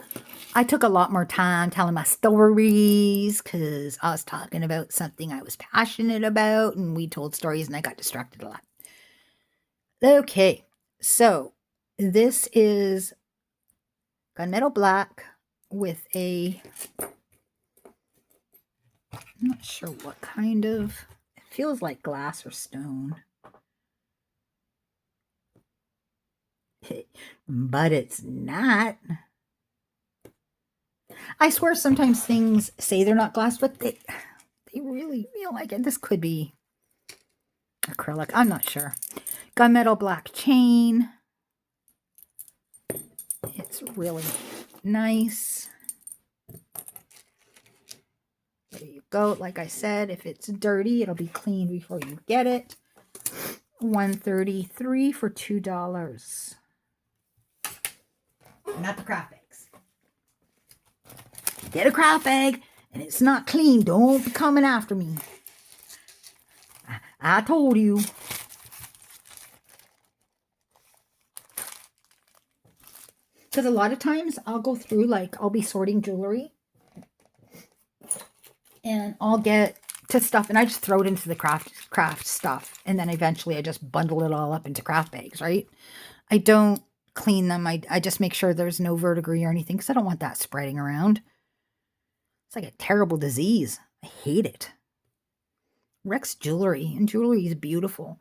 I took a lot more time telling my stories because I was talking about something I was passionate about, and we told stories, and I got distracted a lot. Okay, so this is gunmetal black with I'm not sure what kind of, it feels like glass or stone. But it's not. I swear sometimes things say they're not glass, but they really feel like it. This could be acrylic. I'm not sure. Gunmetal black chain. It's really nice. There you go. Like I said, if it's dirty, it'll be cleaned before you get it. $133 for $2. Not the craft bags. Get a craft bag and it's not clean. Don't be coming after me. I told you. Because a lot of times I'll go through, like, I'll be sorting jewelry. And I'll get to stuff and I just throw it into the craft stuff. And then eventually I just bundle it all up into craft bags, right? I don't clean them. I just make sure there's no verdigris or anything because I don't want that spreading around. It's like a terrible disease. I hate it. Rex Jewelry, and jewelry is beautiful.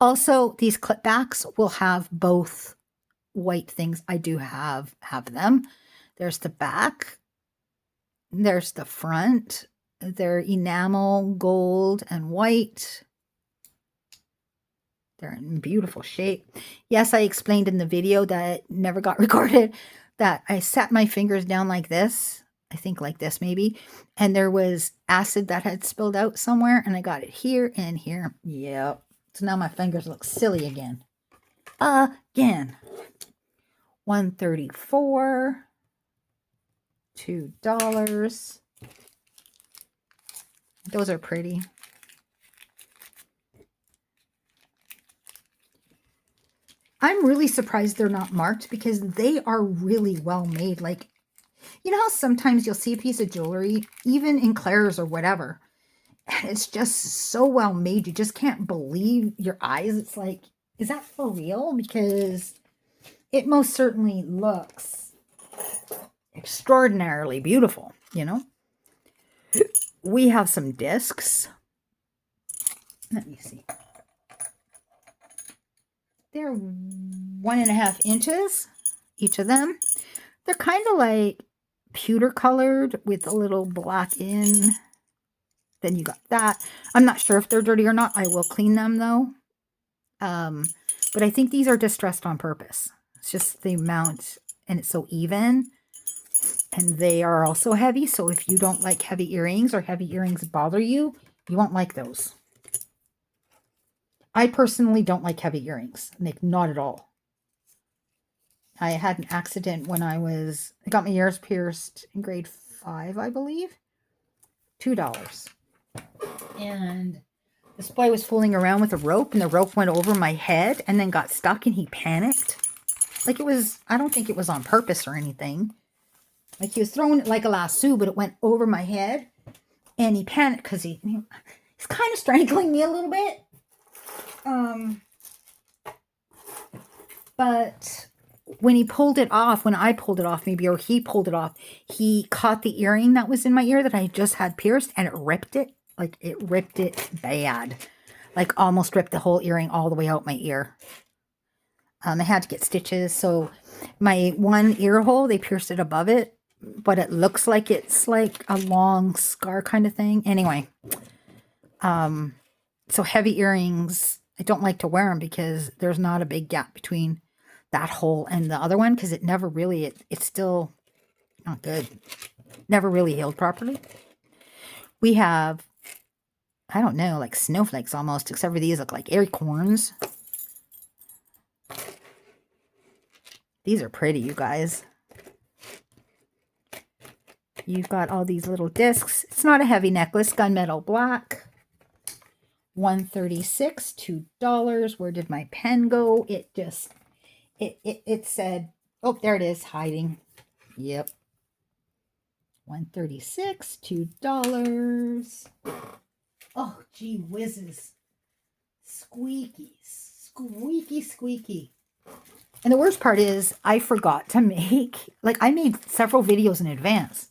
Also, these clip backs will have both white things. I do have them. There's the back. There's the front. They're enamel, gold, and white. They're in beautiful shape. Yes, I explained in the video that never got recorded that I set my fingers down like this. I think like this maybe. And there was acid that had spilled out somewhere. And I got it here and here. Yep. So now my fingers look silly again. Again. $134. $2. Those are pretty. I'm really surprised they're not marked because they are really well made. Like, you know how sometimes you'll see a piece of jewelry, even in Claire's or whatever, and it's just so well made, you just can't believe your eyes. It's like, is that for real? Because it most certainly looks extraordinarily beautiful, you know? We have some discs. Let me see. They're 1.5 inches, each of them. They're kind of like pewter colored with a little black in. Then you got that. I'm not sure if they're dirty or not. I will clean them though. But I think these are distressed on purpose. It's just the amount, and it's so even. And they are also heavy. So if you don't like heavy earrings or heavy earrings bother you, you won't like those. I personally don't like heavy earrings. Like, not at all. I had an accident when I got my ears pierced in grade 5, I believe. $2. And this boy was fooling around with a rope, and the rope went over my head and then got stuck, and he panicked. Like, it was, I don't think it was on purpose or anything. Like, he was throwing it like a lasso, but it went over my head, and he panicked because he's kind of strangling me a little bit. But when he pulled it off, when I pulled it off maybe, or he pulled it off, he caught the earring that was in my ear that I just had pierced, and it ripped it. Like, it ripped it bad. Like, almost ripped the whole earring all the way out my ear. I had to get stitches. So my one ear hole, they pierced it above it, but it looks like it's like a long scar kind of thing. Anyway, so heavy earrings, I don't like to wear them because there's not a big gap between that hole and the other one, because it never really, it's still not good. Never really healed properly. We have, I don't know, like snowflakes almost, except for these look like acorns. These are pretty, you guys. You've got all these little discs. It's not a heavy necklace, gunmetal black. $136, $2. Where did my pen go? It just, it said, oh, there it is, hiding. Yep. $136, $2. Oh, gee whizzes. Squeaky, squeaky, squeaky. And the worst part is I forgot to make, like, I made several videos in advance,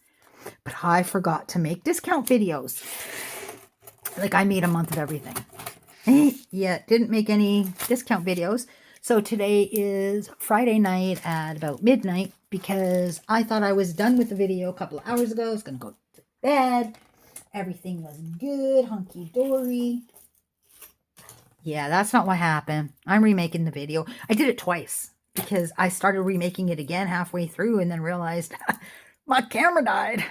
but I forgot to make discount videos. Like, I made a month of everything. Yeah, didn't make any discount videos. So today is Friday night at about midnight, because I thought I was done with the video a couple of hours ago. I was going to go to bed. Everything was good, hunky-dory. Yeah, that's not what happened. I'm remaking the video. I did it twice because I started remaking it again halfway through and then realized my camera died.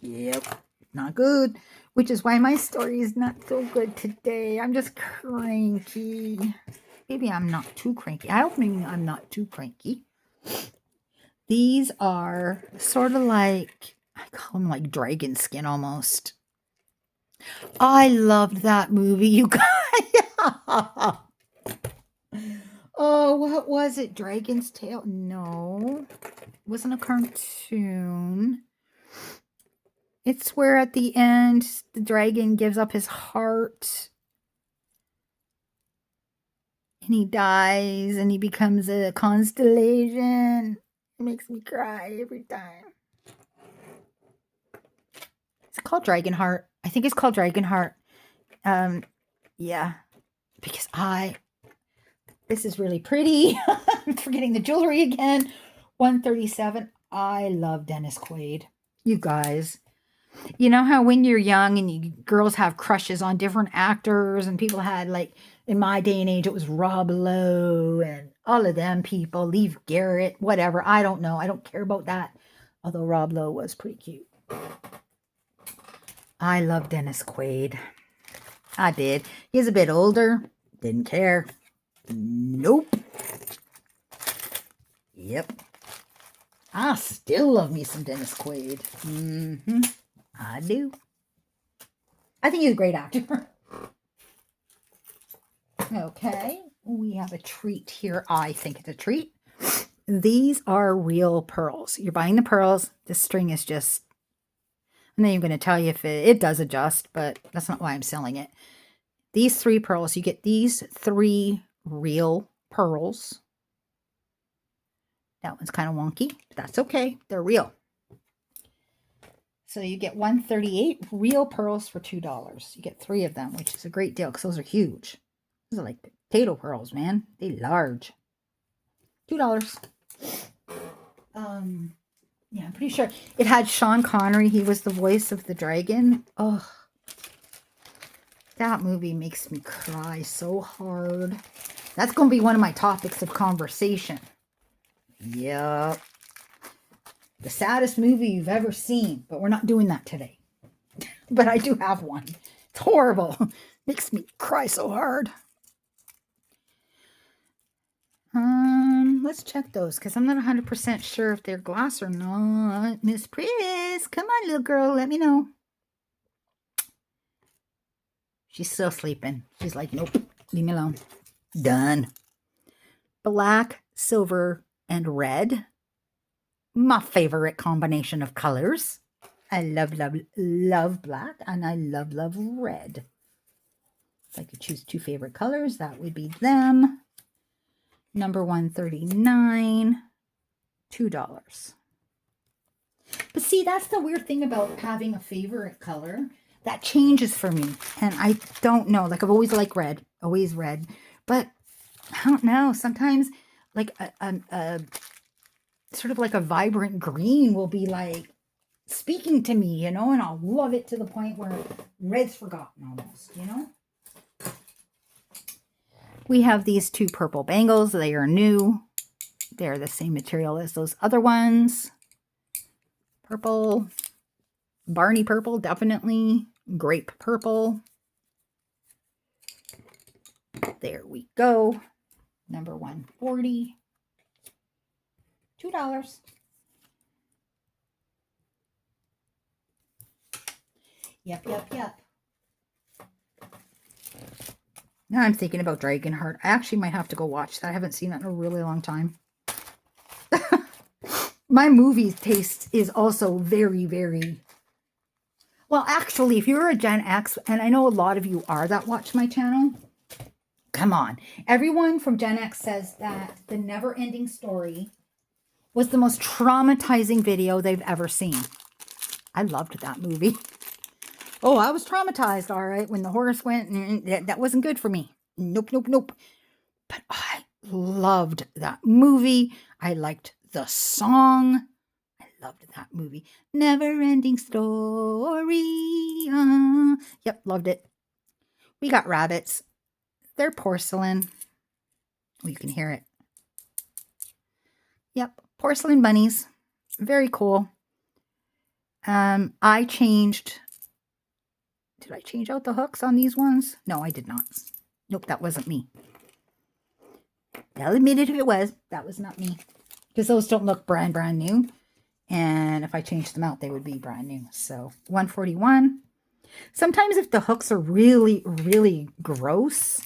Yep, not good. Which is why my story is not so good today. I'm just cranky. Maybe I'm not too cranky. I hope maybe I'm not too cranky. These are sort of like, I call them like dragon skin almost. I loved that movie, you guys. Oh, what was it? Dragon's Tail? No, it wasn't a cartoon. It's where at the end, the dragon gives up his heart. And he dies and he becomes a constellation. It makes me cry every time. It's called Dragonheart. I think it's called Dragonheart. Yeah. Because this is really pretty. I'm forgetting the jewelry again. $137. I love Dennis Quaid. You guys. You know how when you're young and girls have crushes on different actors and people had like In my day and age, it was Rob Lowe and all of them people, Leave Garrett, whatever. I don't know. I don't care about that. Although Rob Lowe was pretty cute. I love Dennis Quaid. I did. He's a bit older. Didn't care. Nope. Yep. I still love me some Dennis Quaid. I do. I think he's a great actor. Okay. We have a treat here. I think it's a treat. These are real pearls. You're buying the pearls. This string is just... I'm not even going to tell you if it does adjust, but that's not why I'm selling it. These 3 pearls, you get these 3 real pearls. That one's kind of wonky, but that's okay. They're real. So you get 138 real pearls for $2. You get 3 of them, which is a great deal because those are huge. Those are like potato pearls, man. They're large. $2. Yeah, I'm pretty sure it had Sean Connery. He was the voice of the dragon. Oh, that movie makes me cry so hard. That's going to be one of my topics of conversation. Yep. The saddest movie you've ever seen, but we're not doing that today. But I do have one. It's horrible. Makes me cry so hard. Let's check those because I'm not 100% sure if they're glass or not. Miss Pris, come on, little girl, let me know. She's still sleeping. She's like, nope, leave me alone. Done. Black, silver, and red. My favorite combination of colors. I love, love, love black, and I love, love red. If I could choose 2 favorite colors, that would be them. Number 139, $2. But see, that's the weird thing about having a favorite color. That changes for me. And I don't know. Like, I've always liked red. Always red. But I don't know. Sometimes, like, a sort of like a vibrant green will be, like, speaking to me, you know? And I'll love it to the point where red's forgotten almost, you know? We have these 2 purple bangles. They are new. They're the same material as those other ones. Purple. Barney purple, definitely. Grape purple. There we go. Number 140. $2. Yep, yep, yep. Now I'm thinking about Dragonheart. I actually might have to go watch that. I haven't seen that in a really long time. My movie taste is also very, very... Well, actually, if you're a Gen X, and I know a lot of you are that watch my channel, come on. Everyone from Gen X says that The Never Ending Story was the most traumatizing video they've ever seen. I loved that movie. Oh, I was traumatized, all right, when the horse went. That wasn't good for me. Nope, nope, nope. But I loved that movie. I liked the song. I loved that movie. Never Ending Story. Yep, loved it. We got rabbits. They're porcelain. Oh, you can hear it. Yep, porcelain bunnies. Very cool. I changed... Did I change out the hooks on these ones? No, I did not. Nope, that wasn't me. I'll admit it if it was. That was not me. Because those don't look brand new. And if I changed them out, they would be brand new. So, 141. Sometimes if the hooks are really, really gross,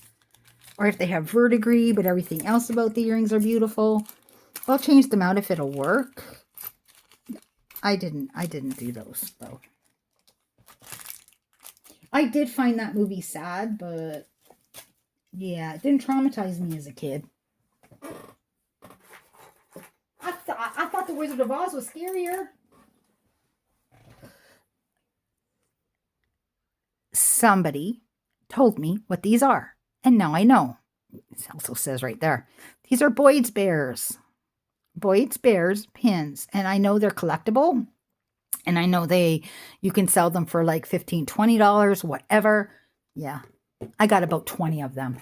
or if they have verdigris, but everything else about the earrings are beautiful, I'll change them out if it'll work. I didn't do those, though. I did find that movie sad, but yeah, it didn't traumatize me as a kid. I thought The Wizard of Oz was scarier. Somebody told me what these are, and now I know. It also says right there. These are Boyd's Bears. Boyd's Bears pins, and I know they're collectible. And I know you can sell them for like $15, $20, whatever. Yeah. I got about 20 of them.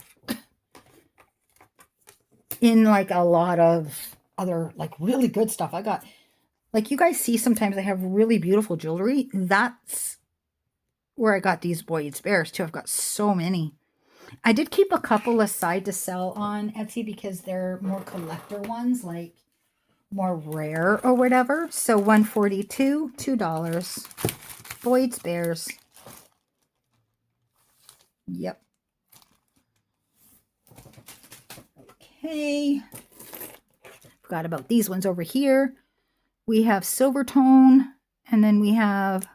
In like a lot of other like really good stuff. I got, like you guys see sometimes I have really beautiful jewelry. That's where I got these Boyd's Bears too. I've got so many. I did keep a couple aside to sell on Etsy because they're more collector ones, like more rare or whatever. So $142, $2. Boyd's Bears. Yep. Okay. Forgot about these ones over here. We have silver tone, and then we have,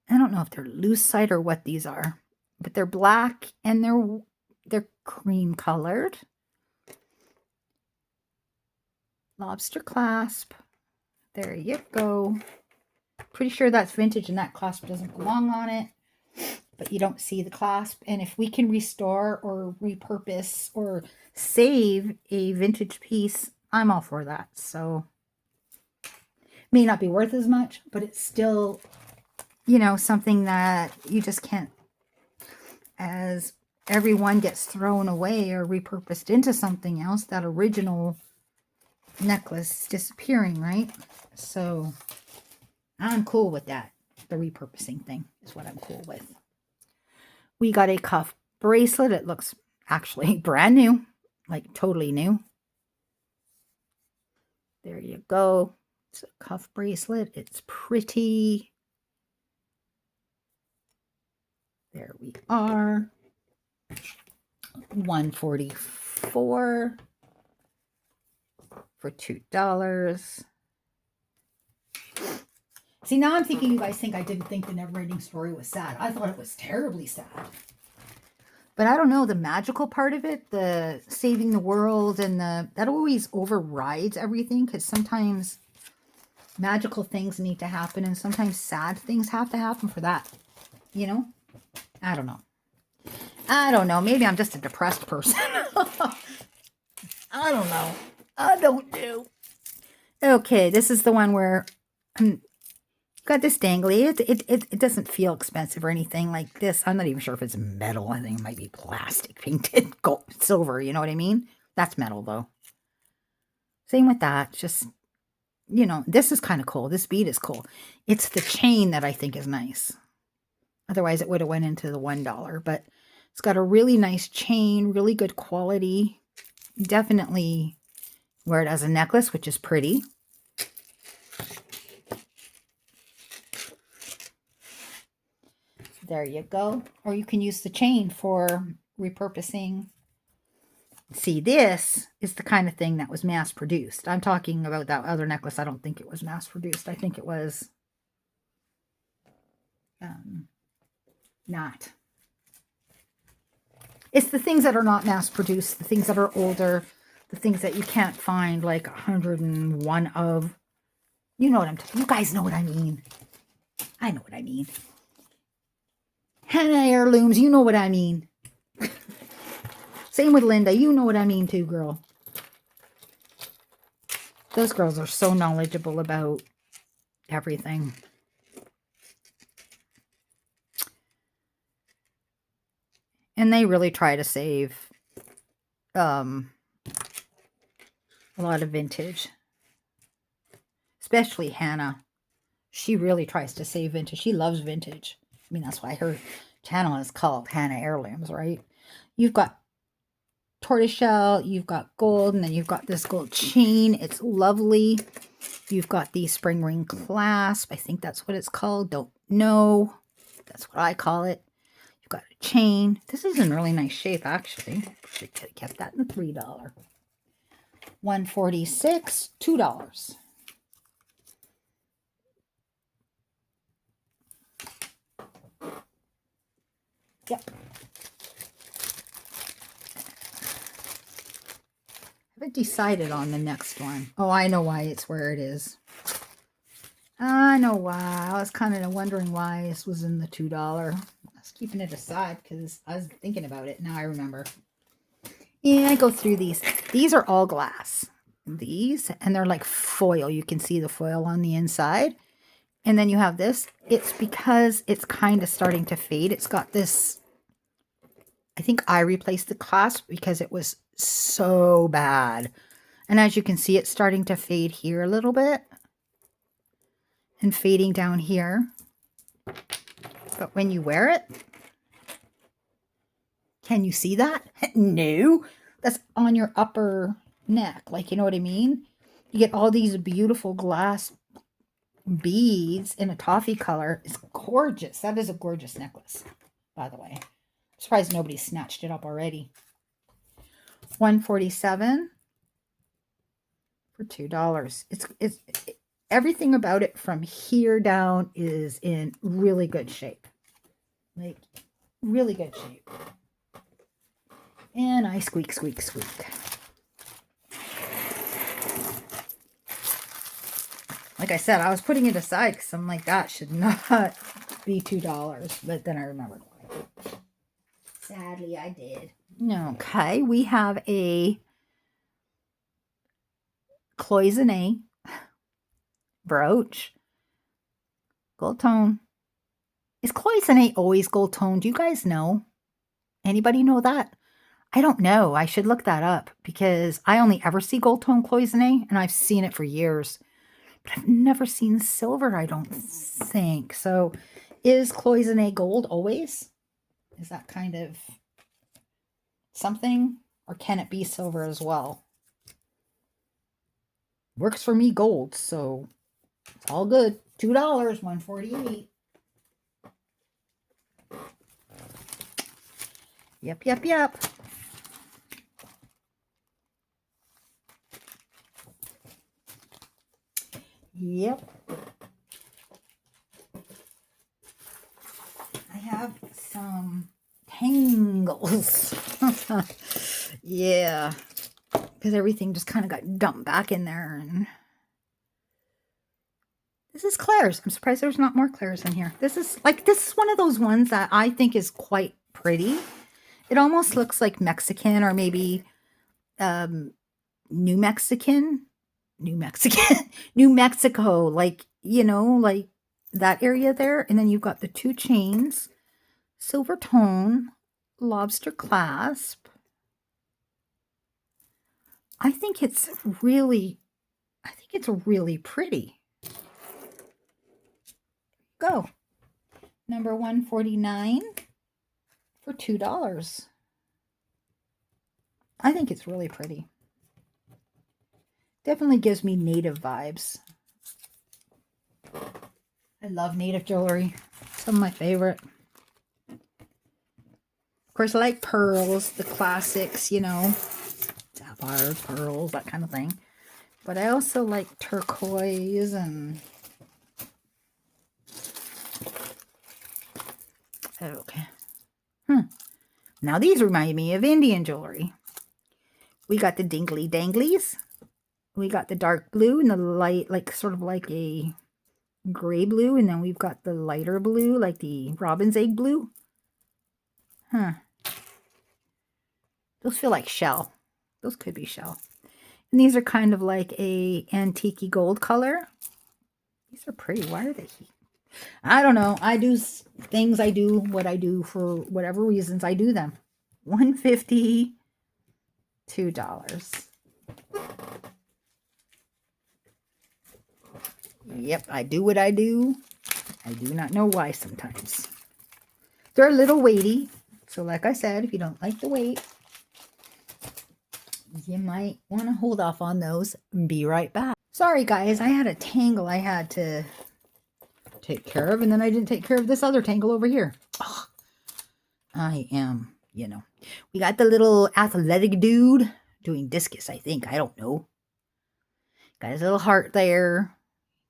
I don't know if they're lucite or what these are, but they're black and they're cream colored. Lobster clasp. There you go. Pretty sure that's vintage and that clasp doesn't belong on it, but you don't see the clasp. And if we can restore or repurpose or save a vintage piece, I'm all for that. So may not be worth as much, but it's still, you know, something that you just can't, as everyone gets thrown away or repurposed into something else, that original necklace is disappearing, right? So I'm cool with that. The repurposing thing is what I'm cool with. We got a cuff bracelet. It looks actually brand new, like totally new. There you go. It's a cuff bracelet. It's pretty. There we are. $144 for $2. See, now I'm thinking you guys think I didn't think the never-ending story was sad. I thought it was terribly sad. But I don't know, the magical part of it, the saving the world, and that always overrides everything, because sometimes magical things need to happen, and sometimes sad things have to happen for that. You know? I don't know. I don't know. Maybe I'm just a depressed person. I don't know. I don't know. Okay, this is the one where got this dangly. It doesn't feel expensive or anything like this. I'm not even sure if it's metal. I think it might be plastic painted gold, silver. You know what I mean? That's metal though. Same with that. Just, you know, this is kind of cool. This bead is cool. It's the chain that I think is nice. Otherwise, it would have went into the $1. But it's got a really nice chain, really good quality. Definitely wear it as a necklace, which is pretty. There you go. Or you can use the chain for repurposing. See, this is the kind of thing that was mass produced. I'm talking about that other necklace. I don't think it was mass produced. I think it was not. It's the things that are not mass produced, the things that are older, the things that you can't find like 101 of. You know what I'm talking. You guys know what I mean. I know what I mean. Henna heirlooms, you know what I mean. Same with Linda, you know what I mean too, girl. Those girls are so knowledgeable about everything. And they really try to save a lot of vintage. Especially Hannah. She really tries to save vintage. She loves vintage. I mean, that's why her channel is called Hannah Heirlooms, right? You've got tortoiseshell, you've got gold, and then you've got this gold chain. It's lovely. You've got the spring ring clasp. I think that's what it's called. Don't know. That's what I call it. You've got a chain. This is in really nice shape, actually. Should have kept that in the $3. $146, $2. Yep. I haven't decided on the next one. Oh, I know why it's where it is. I know why. I was kind of wondering why this was in the $2. I was keeping it aside because I was thinking about it. Now I remember. Yeah, I go through these. These are all glass. These, and they're like foil. You can see the foil on the inside. And then you have this. It's because it's kind of starting to fade. It's got this, I think I replaced the clasp because it was so bad. And as you can see, it's starting to fade here a little bit. And fading down here. But when you wear it, can you see that? No. That's on your upper neck. Like, you know what I mean? You get all these beautiful glass beads in a toffee color. It's gorgeous. That is a gorgeous necklace, by the way. I'm surprised nobody snatched it up already. $147 for $2. It's everything about it from here down is in really good shape. Like, really good shape. And I squeak, squeak, squeak. Like I said, I was putting it aside because I'm like, that should not be $2. But then I remembered why. Sadly, I did. Okay, we have a cloisonne brooch. Gold tone. Is cloisonne always gold tone? Do you guys know? Anybody know that? I don't know. I should look that up because I only ever see gold tone cloisonne and I've seen it for years. But I've never seen silver, I don't think. So is cloisonne gold always? Is that kind of something? Or can it be silver as well? Works for me gold, so it's all good. $2, $148. Yep, yep, yep. Yep. I have some tangles. Yeah. Because everything just kind of got dumped back in there. And this is Claire's. I'm surprised there's not more Claire's in here. This is one of those ones that I think is quite pretty. It almost looks like Mexican or maybe New Mexico, like, you know, like that area there. And then you've got the two chains, silver tone, lobster clasp. I think it's really pretty. Go. Number 149 for $2. I think it's really pretty. Definitely gives me native vibes. I love native jewelry. Some of my favorite. Of course, I like pearls, the classics, you know, sapphires, pearls, that kind of thing. But I also like turquoise and... Okay. Now these remind me of Indian jewelry. We got the dingly danglies. We got the dark blue and the light, like sort of like a gray blue. And then we've got the lighter blue, like the robin's egg blue. Those feel like shell. Those could be shell. And these are kind of like a antique gold color. These are pretty. Why are they? I don't know. I do things. I do what I do for whatever reasons I do them. $150, $2. Yep, I do what I do. I do not know why sometimes. They're a little weighty. So like I said, if you don't like the weight, you might want to hold off on those and be right back. Sorry guys, I had a tangle I had to take care of, and then I didn't take care of this other tangle over here. Oh, I am, you know. We got the little athletic dude doing discus, I think. I don't know. Got his little heart there.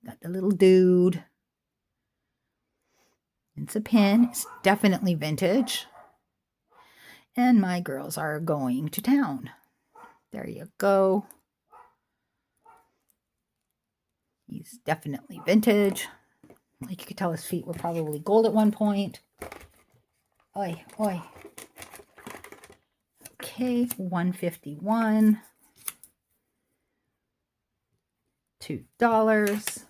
Got the little dude. It's a pin. It's definitely vintage. And my girls are going to town. There you go. He's definitely vintage. Like you could tell his feet were probably gold at one point. Oi, oi. Okay, $151. $2.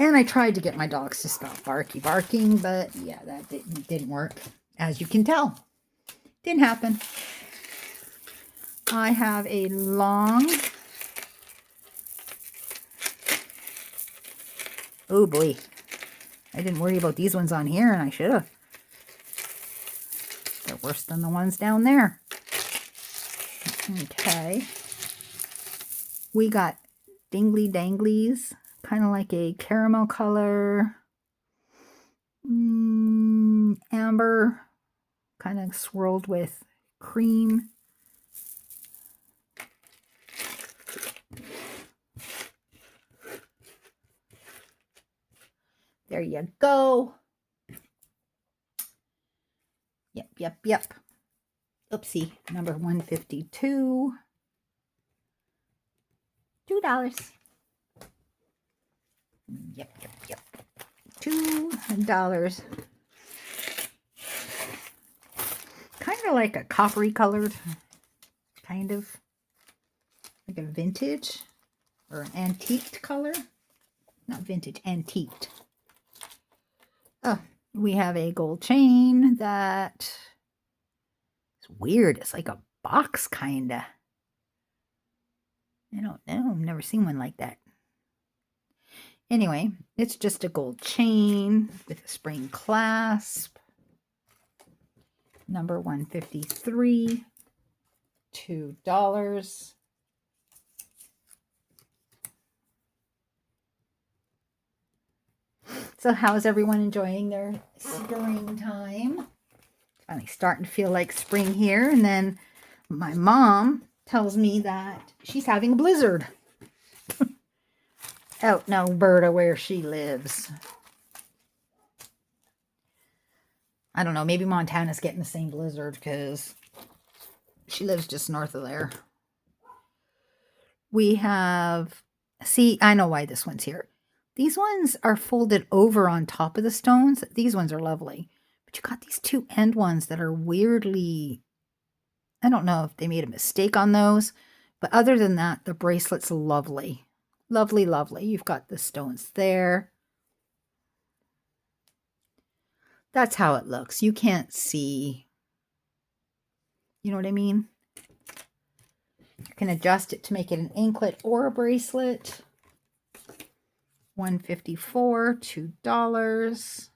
And I tried to get my dogs to stop barking, but yeah, that didn't work. As you can tell, didn't happen. I have a long, oh boy, I didn't worry about these ones on here, and I should have. They're worse than the ones down there. Okay. We got dingly danglies, kind of like a caramel color, amber, kind of swirled with cream. There you go. Yep. Oopsie, number 152. $2. Yep. $2. Kind of like a coppery colored, kind of like a vintage or an antiqued color. Not vintage, antiqued. Oh, we have a gold chain that is weird. It's like a box, kind of. I don't know. I've never seen one like that. Anyway, it's just a gold chain with a spring clasp. Number 153, $2. So how's everyone enjoying their springtime? Finally starting to feel like spring here. And then my mom tells me that she's having a blizzard out in Alberta where she lives. I don't know, maybe Montana's getting the same blizzard because she lives just north of there. We have, see, I know why this one's here. These ones are folded over on top of the stones. These ones are lovely. But you got these two end ones that are weirdly, I don't know if they made a mistake on those. But other than that, the bracelet's lovely. Lovely. You've got the stones there. That's how it looks. You can't see. You know what I mean? You can adjust it to make it an anklet or a bracelet. $154, $2.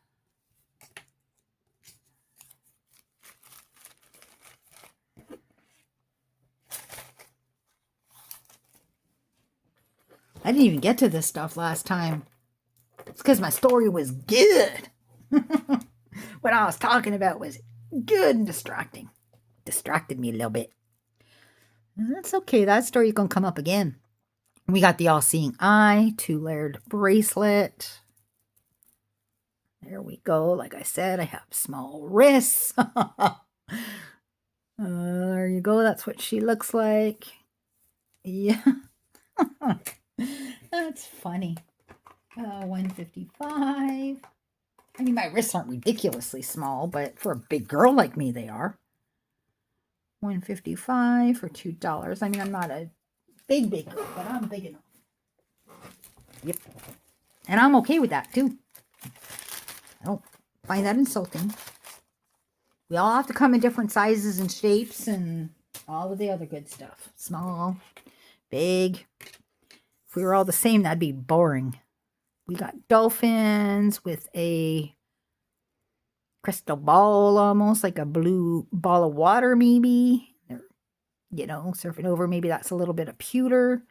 I didn't even get to this stuff last time. It's because my story was good. What I was talking about was good and distracting. Distracted me a little bit. That's okay. That story's going to come up again. We got the all-seeing eye, 2-layered bracelet. There we go. Like I said, I have small wrists. There you go. That's what she looks like. Yeah. That's funny. 155. I mean, my wrists aren't ridiculously small, but for a big girl like me, they are. 155 for $2. I mean, I'm not a big girl, but I'm big enough. Yep. And I'm okay with that, too. I don't find that insulting. We all have to come in different sizes and shapes and all of the other good stuff. Small, big. If we were all the same, that'd be boring. We got dolphins with a crystal ball, almost like a blue ball of water, maybe. They're, surfing over. Maybe that's a little bit of pewter.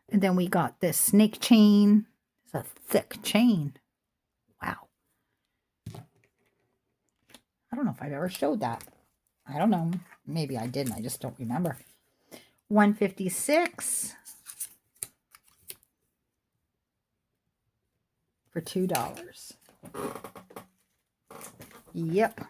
And then we got this snake chain. It's a thick chain. Wow. I don't know if I've ever showed that. I don't know. Maybe I didn't. I just don't remember. 156 for $2. Yep.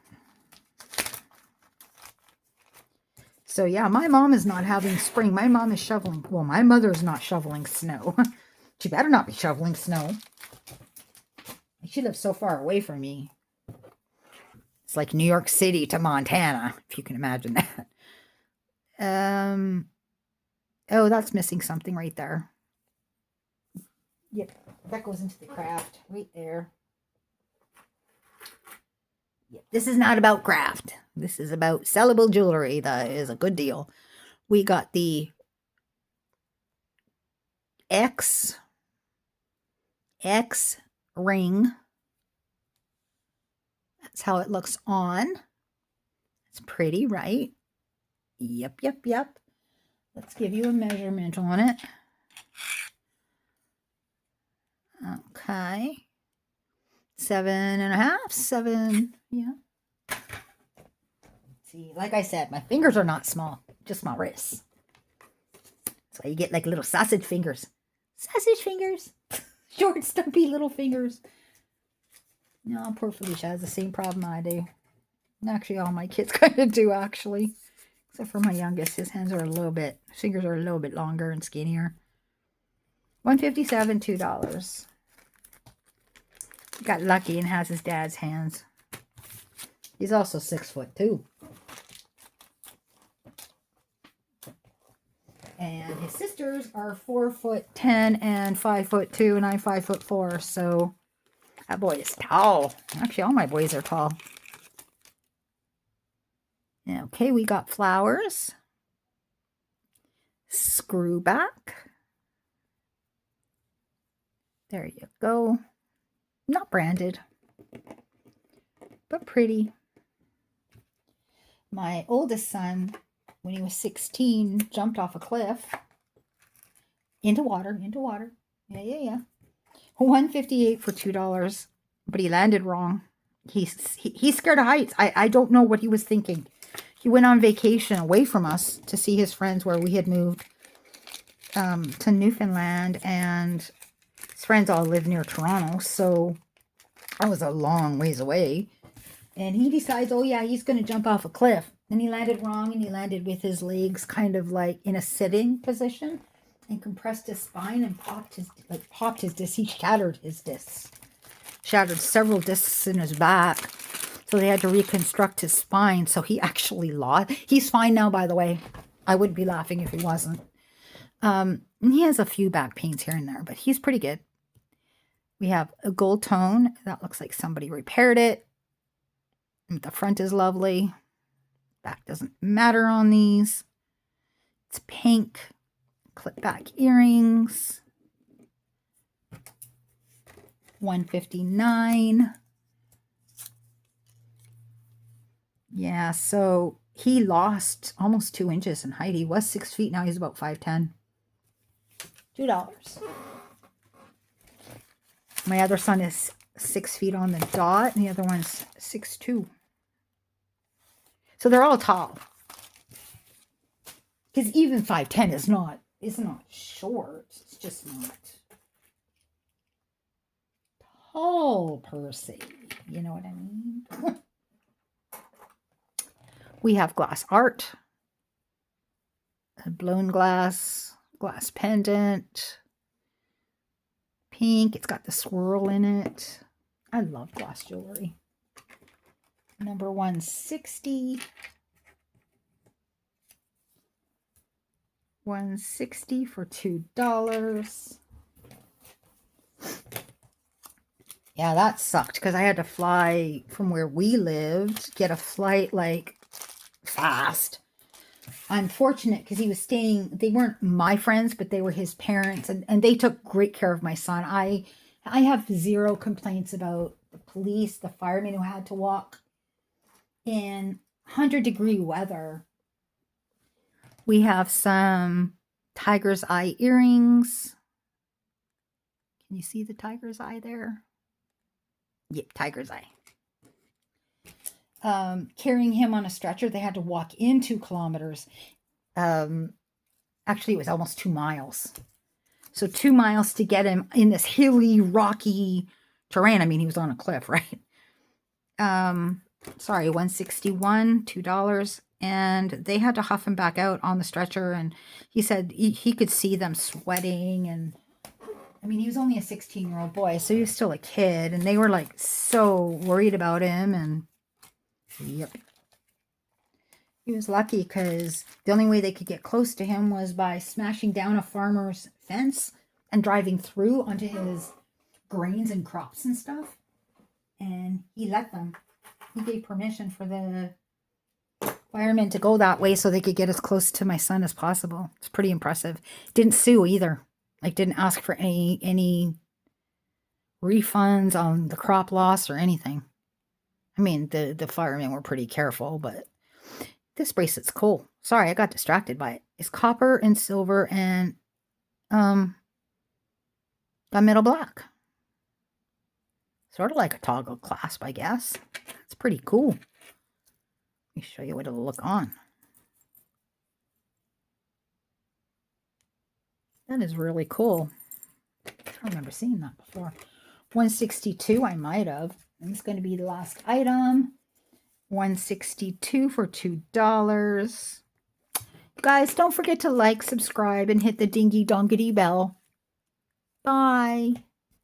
So yeah, my mom is not having spring. My mom is shoveling. Well, my mother's not shoveling snow. She better not be shoveling snow. She lives so far away from me. It's like New York City to Montana, if you can imagine that. Oh, that's missing something right there. Yep, that goes into the craft right there. Yep. This is not about craft. This is about sellable jewelry. That is a good deal. We got the X ring. That's how it looks on. It's pretty, right? Yep. Let's give you a measurement on it. Okay. 7.5, 7, yeah. See, like I said, my fingers are not small, just my wrists. That's why you get like little sausage fingers. Sausage fingers. Short, stumpy little fingers. No, poor Felicia has the same problem I do. Actually, all my kids kind of do, actually. Except for my youngest. His fingers are a little bit longer and skinnier. $157, $2. Got lucky and has his dad's hands. He's also 6 foot too. And his sisters are 4'10" and 5'2", and I'm 5'4", so that boy is tall. Actually, all my boys are tall. Okay, we got flowers. Screw back. There you go. Not branded, but pretty. My oldest son, when he was 16, jumped off a cliff into water. Yeah. $158 for $2, but he landed wrong. He's scared of heights. I don't know what he was thinking. He went on vacation away from us to see his friends where we had moved to Newfoundland, and his friends all live near Toronto, so I was a long ways away. And he decides, oh yeah, he's going to jump off a cliff. And he landed wrong, and he landed with his legs kind of like in a sitting position, and compressed his spine and popped his disc. He shattered his discs. Shattered several discs in his back. So they had to reconstruct his spine. So he actually lost. He's fine now, by the way. I would be laughing if he wasn't. And he has a few back pains here and there, but he's pretty good. We have a gold tone. That looks like somebody repaired it. And the front is lovely. Back doesn't matter on these. It's pink. Clip back earrings. $159. Yeah, so he lost almost 2 inches in height. He was 6 feet. Now he's about 5'10". $2. My other son is 6 feet on the dot, and the other one's 6'2". So they're all tall. Because even 5'10" is not short. It's just not tall per se. You know what I mean? We have glass art. A blown glass pendant. Pink. It's got the swirl in it. I love glass jewelry. Number 160. $160 for $2. Yeah, that sucked because I had to fly from where we lived, get a flight like fast. Unfortunate because he was staying, they weren't my friends, but they were his parents, and they took great care of my son. I have zero complaints about the police, the firemen who had to walk in 100-degree weather. We have some tiger's eye earrings. Can you see the tiger's eye there? Yep, tiger's eye. Carrying him on a stretcher, they had to walk in 2 kilometers. Actually, it was almost 2 miles. So 2 miles to get him in this hilly, rocky terrain. I mean, he was on a cliff, right? Sorry, $161, $2. And they had to huff him back out on the stretcher. And he said he could see them sweating. And I mean, he was only a 16-year-old boy, so he was still a kid. And they were like so worried about him. And yep. He was lucky because the only way they could get close to him was by smashing down a farmer's fence and driving through onto his grains and crops and stuff. And he let them. He gave permission for the firemen to go that way so they could get as close to my son as possible. It's pretty impressive. Didn't sue either. Like, didn't ask for any refunds on the crop loss or anything. I mean, the firemen were pretty careful, but this bracelet's cool. Sorry, I got distracted by it. It's copper and silver and gunmetal black. Sort of like a toggle clasp, I guess. It's pretty cool. Let me show you what it'll look on. That is really cool. I don't remember seeing that before. $162, I might have. And it's going to be the last item. $162 for $2. Guys, don't forget to like, subscribe, and hit the dingy donkey bell. Bye.